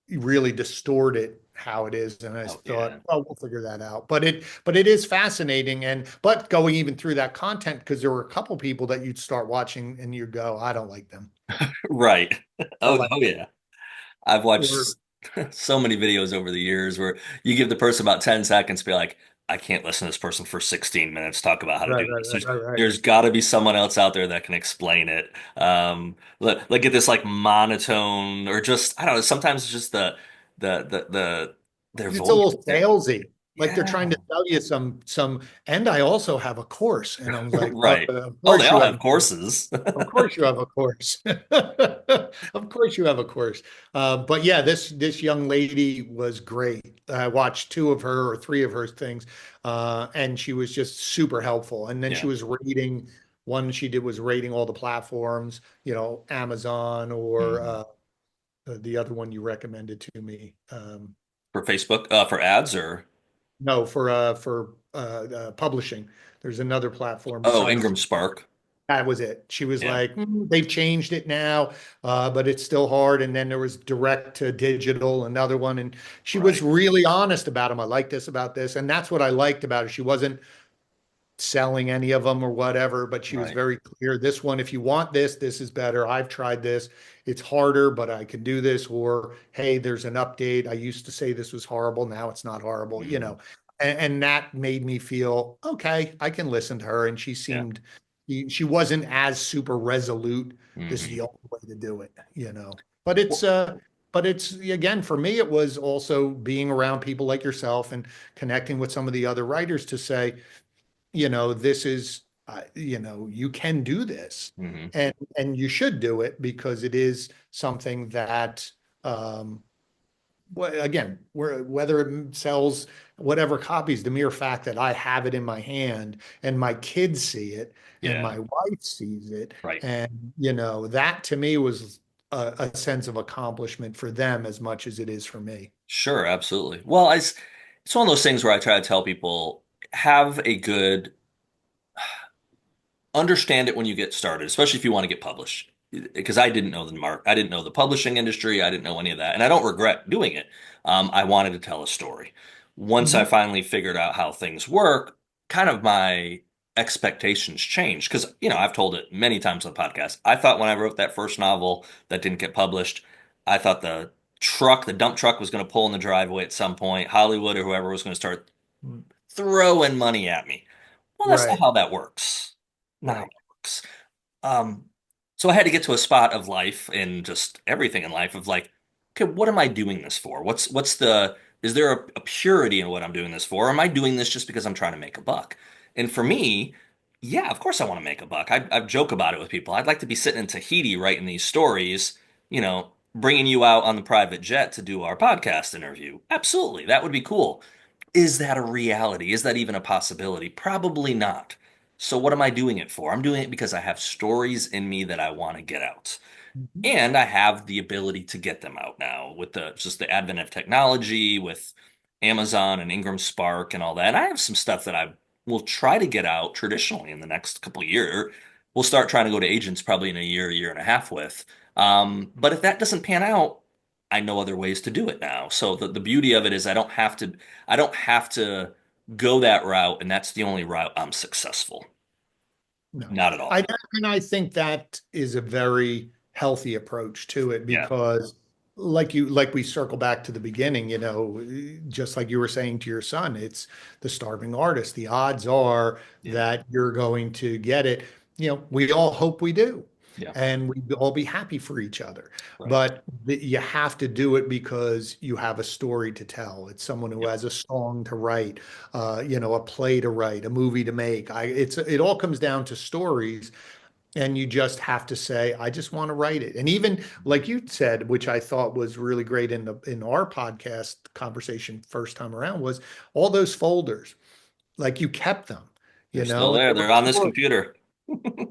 S2: really distort it how it is. And I
S1: Oh,
S2: thought,
S1: yeah.
S2: well, we'll figure that out. But it is fascinating. And but going even through that content, because there were a couple people that you'd start watching and you go, I don't like them.
S1: Right.
S2: I don't
S1: Oh,
S2: like
S1: oh
S2: them.
S1: yeah. I've
S2: Or
S1: watched so many videos over the years where you give the person about 10 seconds, be like, I can't listen to this person for 16 minutes talk about how to
S2: right,
S1: do
S2: right,
S1: this.
S2: right, right, right.
S1: There's got to be someone else out there that can explain it. Like get this like monotone or just I don't know. Sometimes it's just the their
S2: It's a
S1: voice.
S2: little salesy. Like they're trying to
S1: Yeah.
S2: sell you and I also have a course. And I was like,
S1: Right.
S2: of
S1: Oh, they
S2: course
S1: all
S2: you have
S1: have courses.
S2: of course you have a course. Of course you have a course. But yeah, this young lady was great. I watched two of her or three of her things, and she was just super helpful. And then she
S1: Yeah.
S2: was rating one she did was rating all the platforms, Amazon or
S1: Mhm.
S2: the other one you recommended to me.
S1: For Facebook, for ads or
S2: No, for publishing. There's another platform
S1: oh,
S2: besides
S1: Ingram Spark.
S2: that was it. She was
S1: Yeah.
S2: like, they've changed it now, but it's still hard. And then there was direct to digital, another one. And she was
S1: Right.
S2: really honest about them. I like this about this. And that's what I liked about her. She wasn't selling any of them or whatever, but she was
S1: Right.
S2: very clear. This one, if you want this, this is better. I've tried this. It's harder, but I can do this. Or, hey, there's an update. I used to say this was horrible. Now it's not horrible,
S1: Mhm.
S2: And that made me feel, okay, I can listen to her. And she
S1: Yeah.
S2: seemed, she wasn't as super resolute. This is
S1: Hmm.
S2: the only way to do it. But it's,
S1: Well,
S2: uh, but it's again, for me, it was also being around people like yourself and connecting with some of the other writers to say, this is, you can do this
S1: mhm.
S2: and you should do it because it is something that, again, whether it sells whatever copies, the mere fact that I have it in my hand and my kids see it and
S1: Yeah.
S2: my wife sees it,
S1: Right.
S2: and, that to me was a sense of accomplishment for them as much as it is for me.
S1: Sure, absolutely. Well, it's one of those things where I try to tell people have a good understand it when you get started, especially if you want to get published. Because I didn't know the publishing industry, I didn't know any of that, and I don't regret doing it. I wanted to tell a story. Once I
S2: Mhm.
S1: finally figured out how things work, kind of my expectations changed. Because I've told it many times on the podcast. I thought when I wrote that first novel that didn't get published, I thought the dump truck was going to pull in the driveway at some point. Hollywood or whoever was going to start throwing money at me. Well, that's not
S2: Right,
S1: how that works. Not how
S2: right.
S1: that works. Um, so I had to get to a spot of life and just everything in life of like, okay, what am I doing this for? Is there a purity in what I'm doing this for? Or am I doing this just because I'm trying to make a buck? And for me, yeah, of course I want to make a buck. I joke about it with people. I'd like to be sitting in Tahiti writing these stories, bringing you out on the private jet to do our podcast interview. Absolutely. That would be cool. Is that a reality? Is that even a possibility? Probably not. So what am I doing it for? I'm doing it because I have stories in me that I want to get out.
S2: Mhm.
S1: And I have the ability to get them out now with the advent of technology, with Amazon and Ingram Spark and all that. And I have some stuff that I will try to get out traditionally in the next couple of years. We'll start trying to go to agents probably in a year and a half with. But if that doesn't pan out, I know other ways to do it now. So the beauty of it is I don't have to go that route, and that's the only route I'm successful.
S2: No,
S1: Not at all.
S2: and I think that is a very healthy approach to it
S1: Yeah.
S2: because, like we circle back to the beginning, just like you were saying to your son, it's the starving artist. The odds are
S1: Yeah.
S2: that you're going to get it. We all hope we do,
S1: Yeah.
S2: and we all be happy for each other.
S1: Right.
S2: But you have to do it because you have a story to tell. It's someone who
S1: Yep.
S2: has a song to write, a play to write, a movie to make. It all comes down to stories, and you just have to say, I just want to write it. And even like you said, which I thought was really great in our podcast conversation first time around, was all those folders, like you kept them,
S1: They're still there.
S2: they
S1: They're
S2: were
S1: on this
S2: stories,
S1: computer.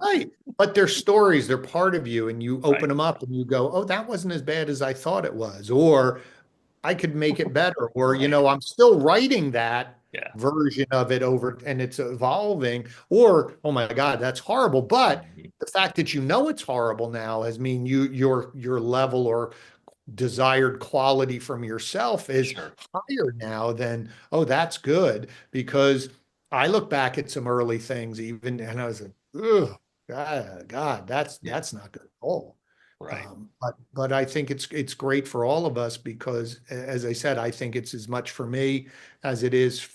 S2: right? But they're stories, they're part of you, and you open
S1: Right.
S2: them up and you go, oh, that wasn't as bad as I thought it was, or I could make it better. Or,
S1: Right.
S2: I'm still writing that
S1: Yeah.
S2: version of it over and it's evolving. Or, oh my God, that's horrible. But
S1: Mhm.
S2: the fact that it's horrible now has mean your level or desired quality from yourself is
S1: Sure.
S2: higher now than, oh, that's good. Because I look back at some early things even and I was like, oh God,
S1: Yeah.
S2: that's not good at all.
S1: Right.
S2: But I think it's great for all of us because, as I said, I think it's as much for me as it is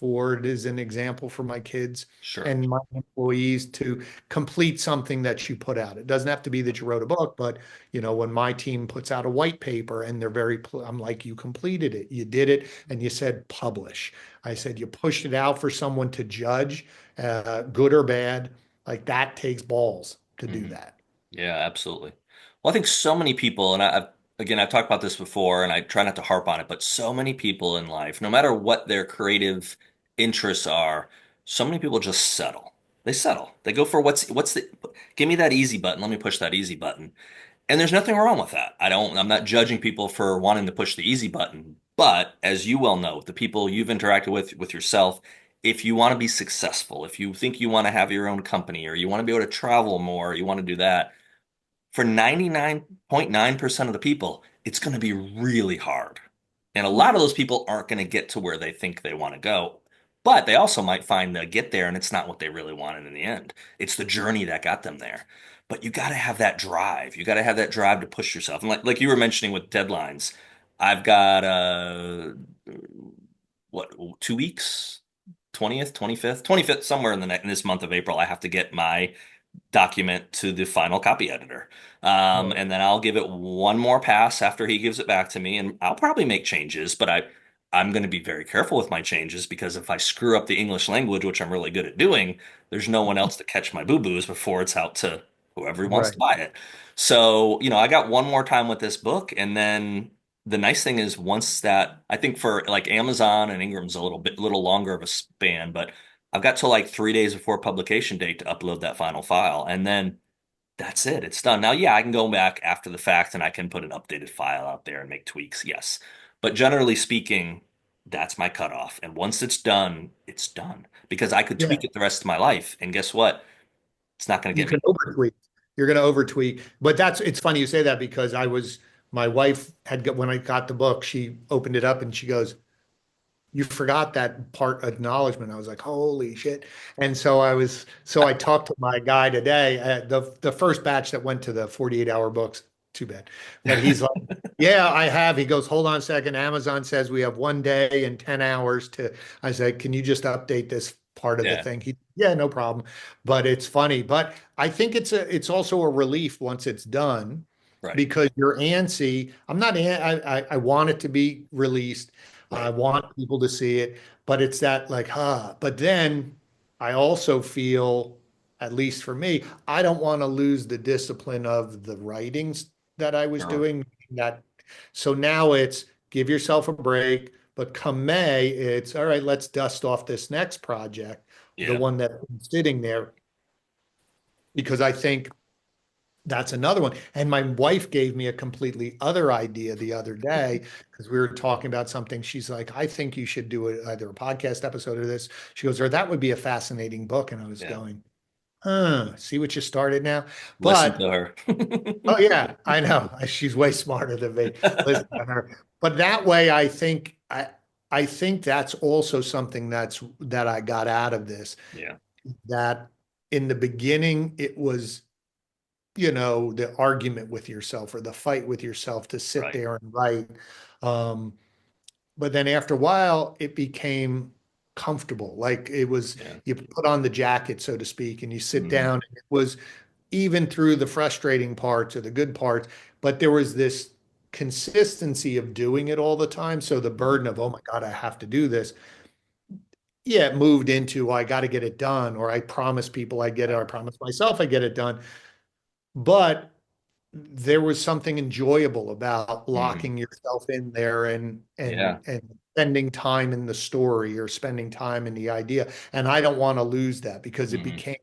S2: an example for my kids
S1: Sure.
S2: and my employees to complete something that you put out. It doesn't have to be that you wrote a book, but when my team puts out a white paper and I'm like, you completed it, you did it, and you said publish. I said you pushed it out for someone to judge, good or bad. Like that takes balls to do
S1: Hmm.
S2: that.
S1: Yeah, absolutely. Well, I think so many people, and I've talked about this before, and I try not to harp on it, but so many people in life, no matter what their creative interests are, so many people just settle. They settle. They go for give me that easy button. Let me push that easy button. And there's nothing wrong with that. I'm not judging people for wanting to push the easy button, but as you well know, the people you've interacted with yourself, if you want to be successful, if you think you want to have your own company or you want to be able to travel more, you want to do that, for 99.9% of the people, it's going to be really hard. And a lot of those people aren't going to get to where they think they want to go. But they also might find they'll get there and it's not what they really wanted in the end. It's the journey that got them there. But you got to have that drive. You got to have that drive to push yourself. And like you were mentioning with deadlines, I've got what, 2 weeks? 20th, 25th, 25th, somewhere in this month of April, I have to get my document to the final copy editor.
S2: Right.
S1: And then I'll give it one more pass after he gives it back to me, and I'll probably make changes, but I'm going to be very careful with my changes because if I screw up the English language, which I'm really good at doing, there's no one else to catch my boo-boos before it's out to whoever wants to
S2: Right.
S1: buy it. So, I got one more time with this book, and then the nice thing is once that I think for like Amazon and Ingram's a little longer of a span, but I've got till like 3 days before publication date to upload that final file. And then that's it. It's done. Now, yeah, I can go back after the fact and I can put an updated file out there and make tweaks. Yes. But generally speaking, that's my cutoff. And once it's done because I could
S2: Yeah.
S1: tweak it the rest of my life. And guess what? It's not going to
S2: You
S1: get me
S2: can
S1: nowhere.
S2: overtweak. You're going to overtweak. But it's funny you say that because my wife when I got the book, she opened it up and she goes, you forgot that part acknowledgement. I was like, holy shit. And so I talked to my guy today, the first batch that went to the 48-hour books, too bad. But he's like, yeah, I have. He goes, hold on a second. Amazon says we have 1 day and 10 hours to, I said, can you just update this part of the
S1: Yeah,
S2: thing? Yeah, no problem. But it's funny. But I think it's also a relief once it's done
S1: right,
S2: because you're antsy. I'm not, I want it to be released. I
S1: right.
S2: want people to see it, but it's that like, but then I also feel, at least for me, I don't want to lose the discipline of the writings that I was
S1: Sure.
S2: doing. That so now it's give yourself a break, but come May, it's all right, let's dust off this next project, the
S1: Yeah,
S2: one that's been sitting there, because I think that's another one. And my wife gave me a completely other idea the other day because we were talking about something. She's like, I think you should do either a podcast episode or this. She goes, or that would be a fascinating book. And I was
S1: yeah.
S2: going, see what you started now.
S1: Listen
S2: But
S1: to her.
S2: oh yeah, I know. She's way smarter than me. Listen to her. But that way, I think that's also something that I got out of this.
S1: Yeah,
S2: That in the beginning, it was the argument with yourself or the fight with yourself to sit
S1: right.
S2: there and write. Um, but then after a while, it became comfortable. Like
S1: Yeah.
S2: you put on the jacket, so to speak, and you sit
S1: Mhm.
S2: down. And it was even through the frustrating parts or the good parts, but there was this consistency of doing it all the time. So the
S1: Mhm.
S2: burden of, oh my God, I have to do this. Yeah, it moved into, I got to get it done, or I promise people I get it,
S1: Right.
S2: or I promise myself I get it done. But there was something enjoyable about
S1: Mhm.
S2: locking yourself in there and
S1: Yeah.
S2: spending time in the story or spending time in the idea. And I don't want to lose that because it
S1: Mhm.
S2: became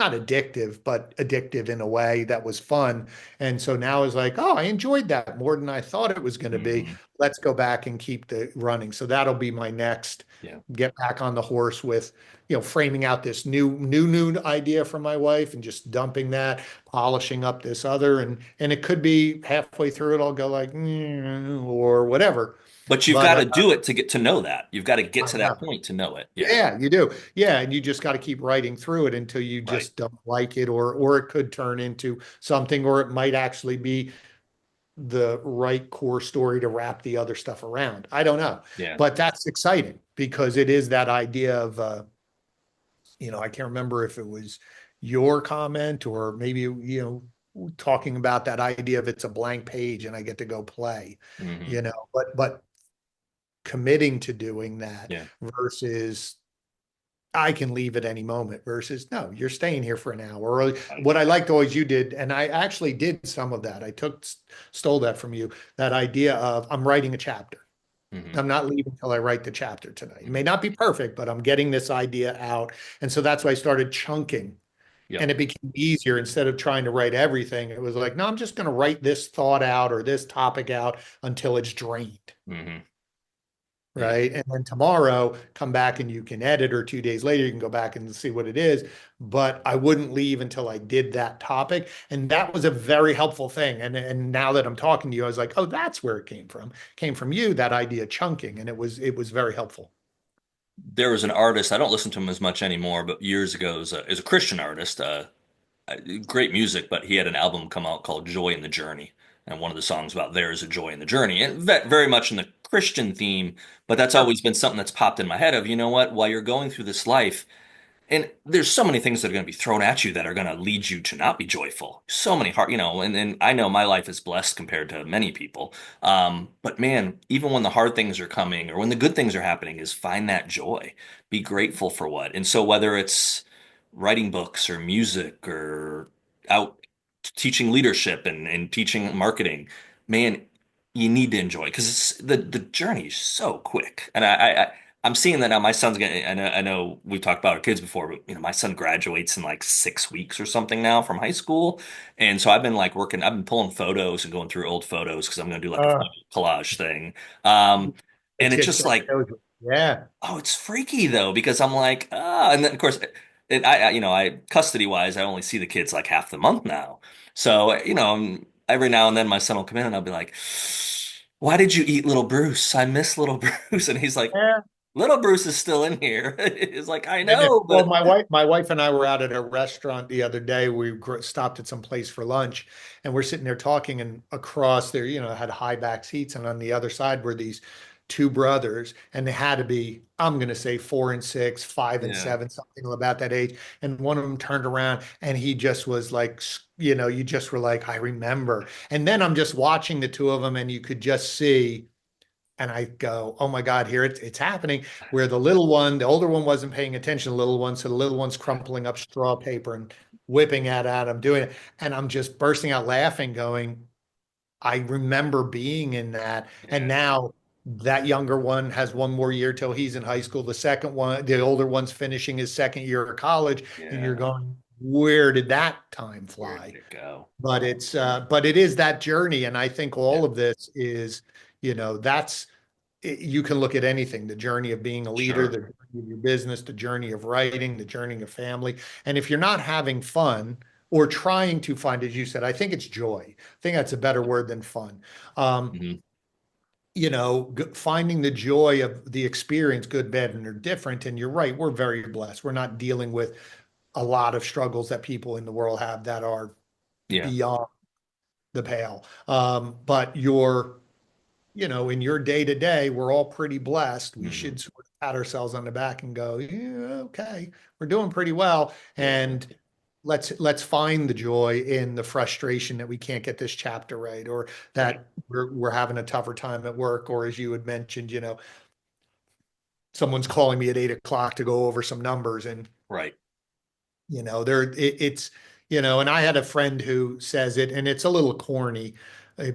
S2: not addictive, but addictive in a way that was fun. And so now it's like, oh, I enjoyed that more than I thought it was going to be.
S1: Mhm.
S2: Let's go back and keep the running. So that'll be my next
S1: Yeah.
S2: get back on the horse with, framing out this new idea for my wife and just dumping that, polishing up this other, and it could be halfway through it I'll go like or whatever.
S1: But you've
S2: But
S1: got to do it to get to know that. You've got to get
S2: I
S1: to
S2: know.
S1: that point to know it. Yeah.
S2: Yeah, you do. Yeah, and you just got to keep writing through it until you
S1: Right.
S2: just don't like it, or it could turn into something, or it might actually be. the right core story to wrap the other stuff around. I don't know,
S1: Yeah.
S2: but that's exciting because it is that idea of, I can't remember if it was your comment or maybe, talking about that idea of it's a blank page and I get to go play,
S1: Hmm.
S2: but committing to doing that
S1: Yeah.
S2: versus I can leave at any moment versus no, you're staying here for an hour. Or
S1: Right.
S2: what I liked always you did, and I actually did some of that. I stole that from you, that idea of I'm writing a chapter.
S1: Hmm.
S2: I'm not leaving until I write the chapter tonight. It
S1: Hmm.
S2: may not be perfect, but I'm getting this idea out. And so that's why I started chunking.
S1: Yep.
S2: And it became easier instead of trying to write everything. It was like, no, I'm just going to write this thought out or this topic out until it's drained.
S1: Hmm. Yeah.
S2: Right. And then tomorrow, come back and you can edit, or 2 days later, you can go back and see what it is. But I wouldn't leave until I did that topic. And that was a very helpful thing. And now that I'm talking to you, I was like, oh, that's where it came from. It came from you, that idea chunking. And it was very helpful.
S1: There was an artist, I don't listen to him as much anymore, but years ago is a Christian artist, great music, but he had an album come out called Joy in the Journey. And one of the songs about there is a joy in the journey. And very much in the Christian theme, but that's
S2: Sure.
S1: always been something that's popped in my head of, you know what, while you're going through this life, and there's so many things that are going to be thrown at you that are going to lead you to not be joyful. So many hard, and I know my life is blessed compared to many people. But man, even when the hard things are coming or when the good things are happening, is find that joy. Be grateful for what. And so whether it's writing books or music or out teaching leadership and teaching marketing, man, you need to enjoy because the journey is so quick. And I'm seeing that now. My son's gonna. I know we've talked about our kids before, but my son graduates in like 6 weeks or something now from high school, and so I've been like working. I've been pulling photos and going through old photos because I'm gonna do like a
S2: Uh,
S1: photo collage thing. Um,
S2: the
S1: and it's
S2: chit
S1: just
S2: chat
S1: like,
S2: shows. Yeah.
S1: oh, it's freaky though because I'm like, and then of course, I custody wise, I only see the kids like half the month now. So every now and then my son will come in and I'll be like, "Why did you eat little Bruce? I miss little Bruce." And he's like,
S2: Yeah.
S1: "Little Bruce is still in here." It's like I
S2: And
S1: know,
S2: well,
S1: but
S2: my wife and I were out at a restaurant the other day. We stopped at some place for lunch, and we're sitting there talking. And across there, had high back seats, and on the other side were these two brothers, and they had to be, I'm going to say 4 and 6, 5 and 7,
S1: yeah,
S2: something about that age. And one of them turned around, and he just was like, you just were like, I remember. And then I'm just watching the two of them, and you could just see. And I go, oh my God, here it's happening. Where the older one wasn't paying attention, the little one, so the little one's crumpling up straw paper and whipping it at him, doing it. And I'm just bursting out laughing, going, I remember being in that. And
S1: yeah,
S2: now that younger one has one more year till he's in high school. The second one, the older one's finishing his second year of college, and you're
S1: yeah.
S2: going, where did that time
S1: Where did
S2: fly?
S1: it go?
S2: But it is that journey. And I think
S1: Yeah,
S2: all of this is, that's you can look at anything, the journey of being a leader, the
S1: sure.
S2: journey of your business, the journey of writing, the journey of family. And if you're not having fun or trying to find, as you said, I think it's joy. I think that's a better word than fun. Um,
S1: Hmm.
S2: Finding the joy of the experience, good, bad, and they're different. And you're right, we're very blessed. We're not dealing with a lot of struggles that people in the world have that are
S1: Yeah.
S2: beyond the pale. But in your day to day, we're all pretty blessed. We
S1: Hmm.
S2: should sort of pat ourselves on the back and go, yeah, okay, we're doing pretty well.
S1: Yeah.
S2: And let's find the joy in the frustration that we can't get this chapter right, or
S1: Right.
S2: that we're having a tougher time at work, or as you had mentioned, someone's calling me at 8 o'clock to go over some numbers, and
S1: Right.
S2: it's and I had a friend who says it, and it's a little corny,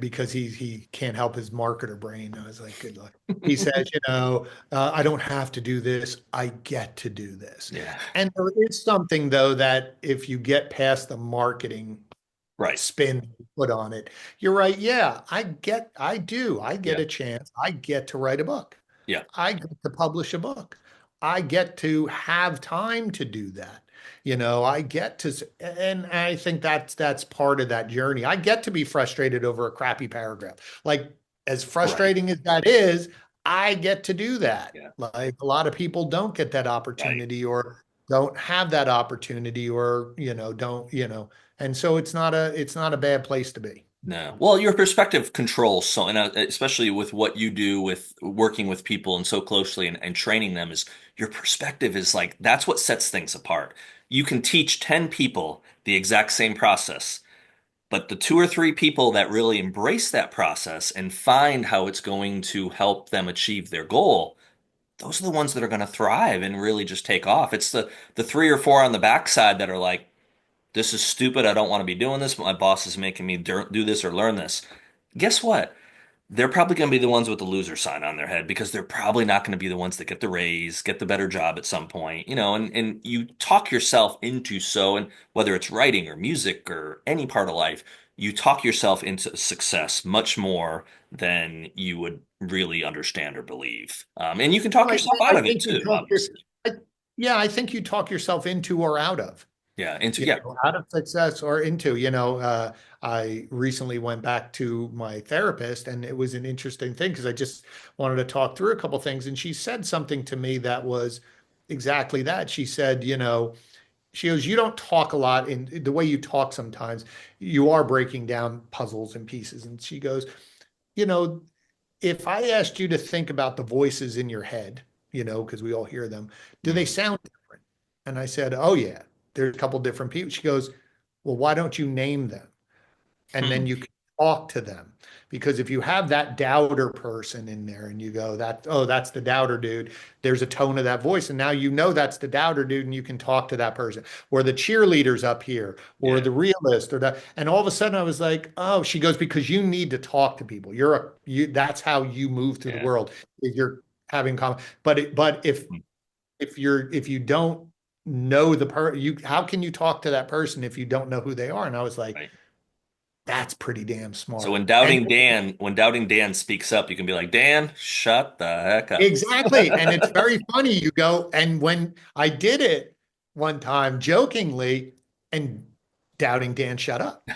S2: because he can't help his marketer brain. I was like, good luck. He says, I don't have to do this, I get to do this.
S1: Yeah.
S2: And there is something, though, that if you get past the marketing
S1: Right.
S2: spin you put on it, you're right. Yeah, I get
S1: Yeah.
S2: a chance, I get to write a book,
S1: Yeah.
S2: I get to publish a book. I get to have time to do that. I get to, and I think that's part of that journey. I get to be frustrated over a crappy paragraph. Like, as
S1: Right.
S2: frustrating as that is, I get to do that.
S1: Yeah.
S2: Like, a lot of people don't get that
S1: Right.
S2: opportunity, or don't have that opportunity, or, don't, and so it's not a bad place to be.
S1: No. Well, your perspective controls so, and especially with what you do with working with people and so closely and training them is your perspective is like that's what sets things apart. You can teach 10 people the exact same process, but the two or three people that really embrace that process and find how it's going to help them achieve their goal, those are the ones that are going to thrive and really just take off. It's the three or four on the backside that are like, this is stupid. I don't want to be doing this. My boss is making me do this or learn this. Guess what? They're probably going to be the ones with the loser sign on their head because they're probably not going to be the ones that get the raise, get the better job at some point, and you talk yourself into so, and whether it's writing or music or any part of life, you talk yourself into success much more than you would really understand or believe. And you can talk
S2: I,
S1: yourself out
S2: I
S1: of it
S2: think you
S1: too,
S2: talk your,
S1: obviously.
S2: I, yeah, I think you talk yourself into or out of.
S1: Yeah, into
S2: You
S1: yeah,
S2: know, out of success or into, I recently went back to my therapist and it was an interesting thing because I just wanted to talk through a couple things. And she said something to me that was exactly that. She said, she goes, you don't talk a lot in the way you talk sometimes. You are breaking down puzzles and pieces. And she goes, you know, if I asked you to think about the voices in your head, because we all hear them, do they
S1: mhm.
S2: sound different? And I said, oh, yeah, there's a couple different people. She goes, well, why don't you name them? And then
S1: Hmm.
S2: you can talk to them. Because if you have that doubter person in there and you go, oh, that's the doubter dude, there's a tone of that voice. And now you know that's the doubter dude and you can talk to that person. Or the cheerleaders up here, or
S1: Yeah,
S2: the realist, or that. And all of a sudden I was like, oh, she goes, because you need to talk to people. That's how you move through the
S1: yeah,
S2: world. If you're having but
S1: mm,
S2: if you don't know how can you talk to that person if you don't know who they are? And I was like,
S1: right.
S2: that's pretty damn
S1: So
S2: smart. And
S1: When doubting Dan speaks up, you can be like, Dan, shut the heck up.
S2: exactly. And it's very funny. You go, and when I did it one time jokingly, and doubting Dan shut up.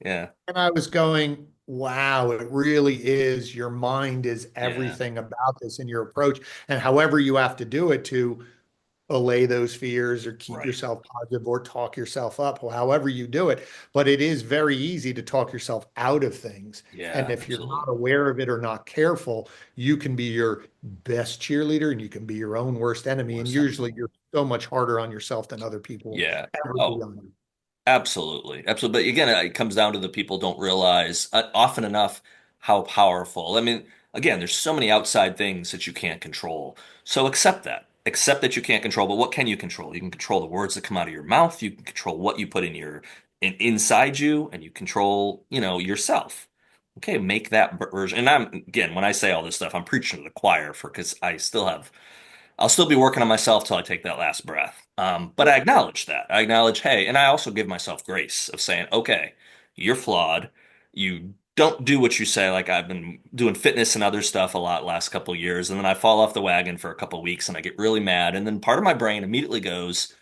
S1: Yeah,
S2: And I was going, wow, it really is. Your mind is
S1: yeah,
S2: everything about this and your approach. And however you have to do it to allay those fears or keep
S1: right.
S2: yourself positive or talk yourself up, or however you do it. But it is very easy to talk yourself out of things. And
S1: Yeah,
S2: if you're
S1: absolutely.
S2: not aware of it or not careful, you can be your best cheerleader and you can be your own worst enemy. And
S1: Worst
S2: usually
S1: enemy.
S2: you're so much harder on yourself than other people
S1: Yeah.
S2: ever be
S1: Oh,
S2: on you.
S1: absolutely. Absolutely. But again, it comes down to the people don't realize often enough how powerful. I mean, again, there's so many outside things that you can't control. So accept that. Accept that you can't control, but what can you control? You can control the words that come out of your mouth. You can control what you put inside you, and you control, yourself. Okay, make that version. And again, when I say all this stuff, I'm preaching to the choir because I'll still be working on myself till I take that last breath. But I acknowledge that. I acknowledge, hey, and I also give myself grace of saying, okay, you're flawed. You don't do what you say. Like I've been doing fitness and other stuff a lot last couple of years, and then I fall off the wagon for a couple of weeks and I get really mad. And then part of my brain immediately goes,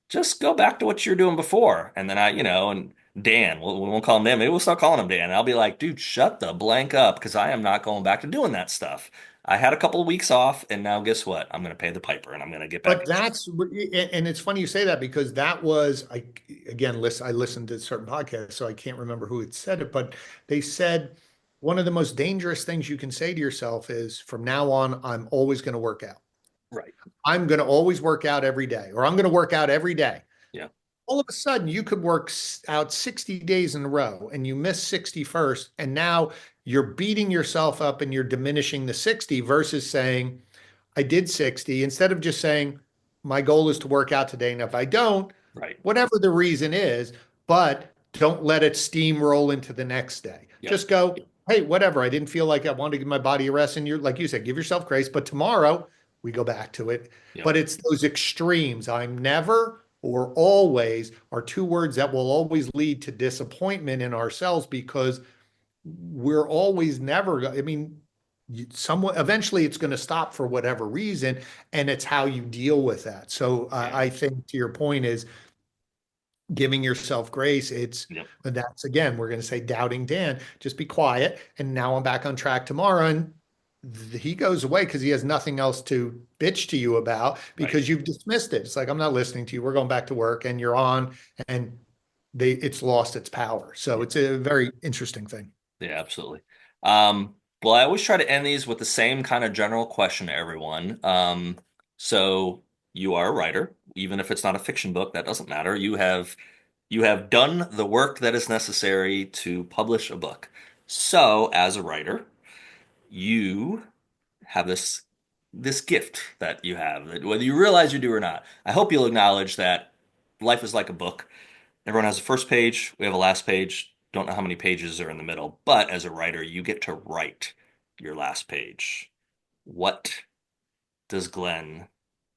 S1: just go back to what you're doing before. And then and Dan, we won't call him Dan. Maybe we'll start calling him Dan. And I'll be like, dude, shut the blank up because I am not going back to doing that stuff. I had a couple of weeks off, and now guess what? I'm going to pay the piper and I'm going to get back.
S2: But and it's funny you say that because that was, I listened to certain podcasts, so I can't remember who had said it, but they said one of the most dangerous things you can say to yourself is from now on, I'm always going to work out.
S1: Right.
S2: I'm going to always work out every day, or I'm going to work out every day.
S1: Yeah.
S2: All of a sudden, you could work out 60 days in a row and you miss 61st, and now you're beating yourself up and you're diminishing the 60 versus saying, I did 60, instead of just saying, my goal is to work out today. And if I don't,
S1: Right.
S2: whatever the reason is, but don't let it steamroll into the next day.
S1: Yep.
S2: Just go, hey, whatever. I didn't feel like I wanted to give my body a rest. And you're, like you said, give yourself grace. But tomorrow we go back to it.
S1: Yep.
S2: But it's those extremes. I'm never or always are two words that will always lead to disappointment in ourselves because we're always never, I mean, someone eventually it's going to stop for whatever reason, and it's how you deal with that. So
S1: Yeah.
S2: I think to your point is giving yourself grace.
S1: Yep.
S2: That's again, we're going to say doubting Dan, just be quiet. And now I'm back on track tomorrow. And he goes away because he has nothing else to bitch to you about
S1: Right.
S2: because you've dismissed it. It's like, I'm not listening to you. We're going back to work and you're on. And it's lost its power. So
S1: Yeah,
S2: it's a very interesting thing.
S1: yeah, absolutely. Well, I always try to end these with the same kind of general question to everyone. So you are a writer, even if it's not a fiction book, that doesn't matter. You have done the work that is necessary to publish a book. So, as a writer, you have this gift that you have, that whether you realize you do or not. I hope you'll acknowledge that life is like a book. Everyone has a first page, we have a last page. Don't know how many pages are in the middle, but as a writer, you get to write your last page. What does Glenn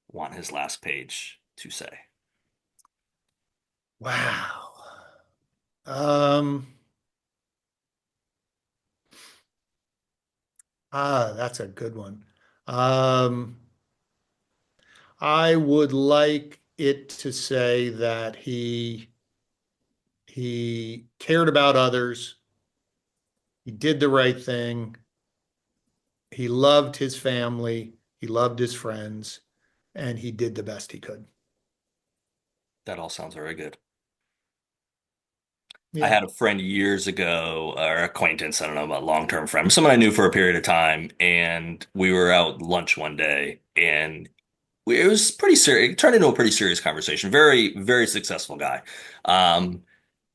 S1: want his last page to say?
S2: Wow. Um, that's a good one. Um, I would like it to say that he cared about others, he did the right thing, he loved his family, he loved his friends, and he did the best he could.
S1: That all sounds very good. I
S2: Yeah.
S1: had a friend years ago, or acquaintance, I don't know about long-term friend, someone I knew for a period of time, and we were out lunch one day, and it was pretty serious. It turned into a pretty serious conversation. Very, very successful guy. Um,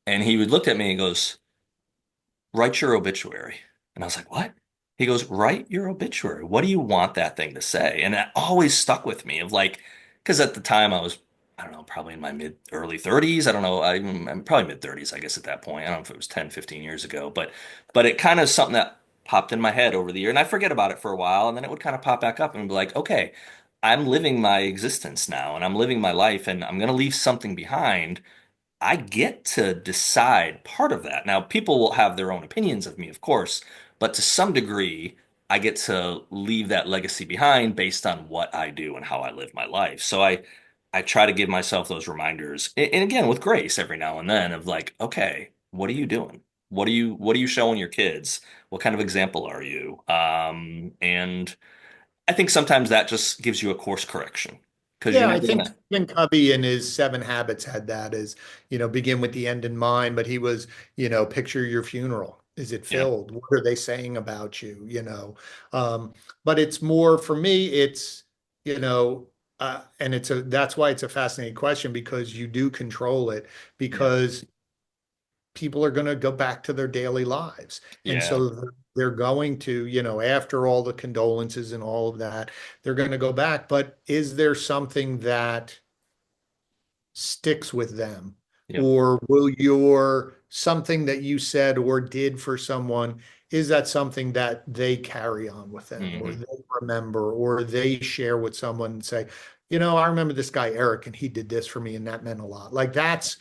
S1: and he would looked at me and goes, write your obituary. And I was like, what? He goes, write your obituary. What do you want that thing to say? And that always stuck with me of like, because at the time I was, I don't know, probably in my mid early 30s. I don't know. I'm probably mid 30s, I guess, at that point. I don't know if it was 10, 15 years ago, but it kind of something that popped in my head over the year. And I forget about it for a while. And then it would kind of pop back up and be like, okay, I'm living my existence now and I'm living my life and I'm going to leave something behind. I get to decide part of that. Now, people will have their own opinions of me, of course, but to some degree, I get to leave that legacy behind based on what I do and how I live my life. So I try to give myself those reminders, and again with grace every now and then of like, okay, what are you doing? What are you showing your kids? What kind of example are you? And I think sometimes that just gives you a course correction because you're
S2: Yeah, I
S1: never
S2: think
S1: gonna.
S2: Stephen Covey in his Seven Habits had that as, begin with the end in mind, but he was, picture your funeral. Is it
S1: Yeah,
S2: filled? What are they saying about you? Um, but it's more for me, you know, and that's why it's a fascinating question because you do control it
S1: yeah,
S2: because people are going to go back to their daily lives. And
S1: yeah.
S2: so they're going to, after all the condolences and all of that, they're going to go back. But is there something that sticks with them?
S1: Yep.
S2: Or will your something that you said or did for someone, is that something that they carry on with them or
S1: Hmm.
S2: they remember or they share with someone and say, I remember this guy Eric and he did this for me and that meant a lot. Like that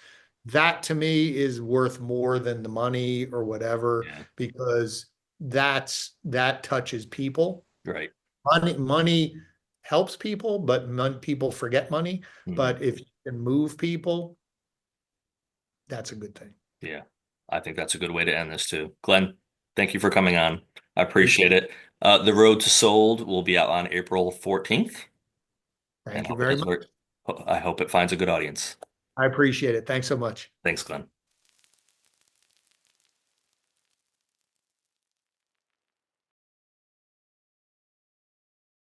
S2: to me is worth more than the money or whatever
S1: Yeah.
S2: because that touches people.
S1: Right.
S2: Money helps people, but people forget money.
S1: Hmm.
S2: But if you can move people, that's a good thing.
S1: Yeah. I think that's a good way to end this too. Glenn, thank you for coming on. I appreciate
S2: Appreciate it.
S1: it. The Road to Sold will be out on April 14th and
S2: Thank you
S1: hope it
S2: very
S1: does
S2: much.
S1: very, I hope it finds a good audience.
S2: I appreciate it. Thanks so much.
S1: Thanks, Glenn.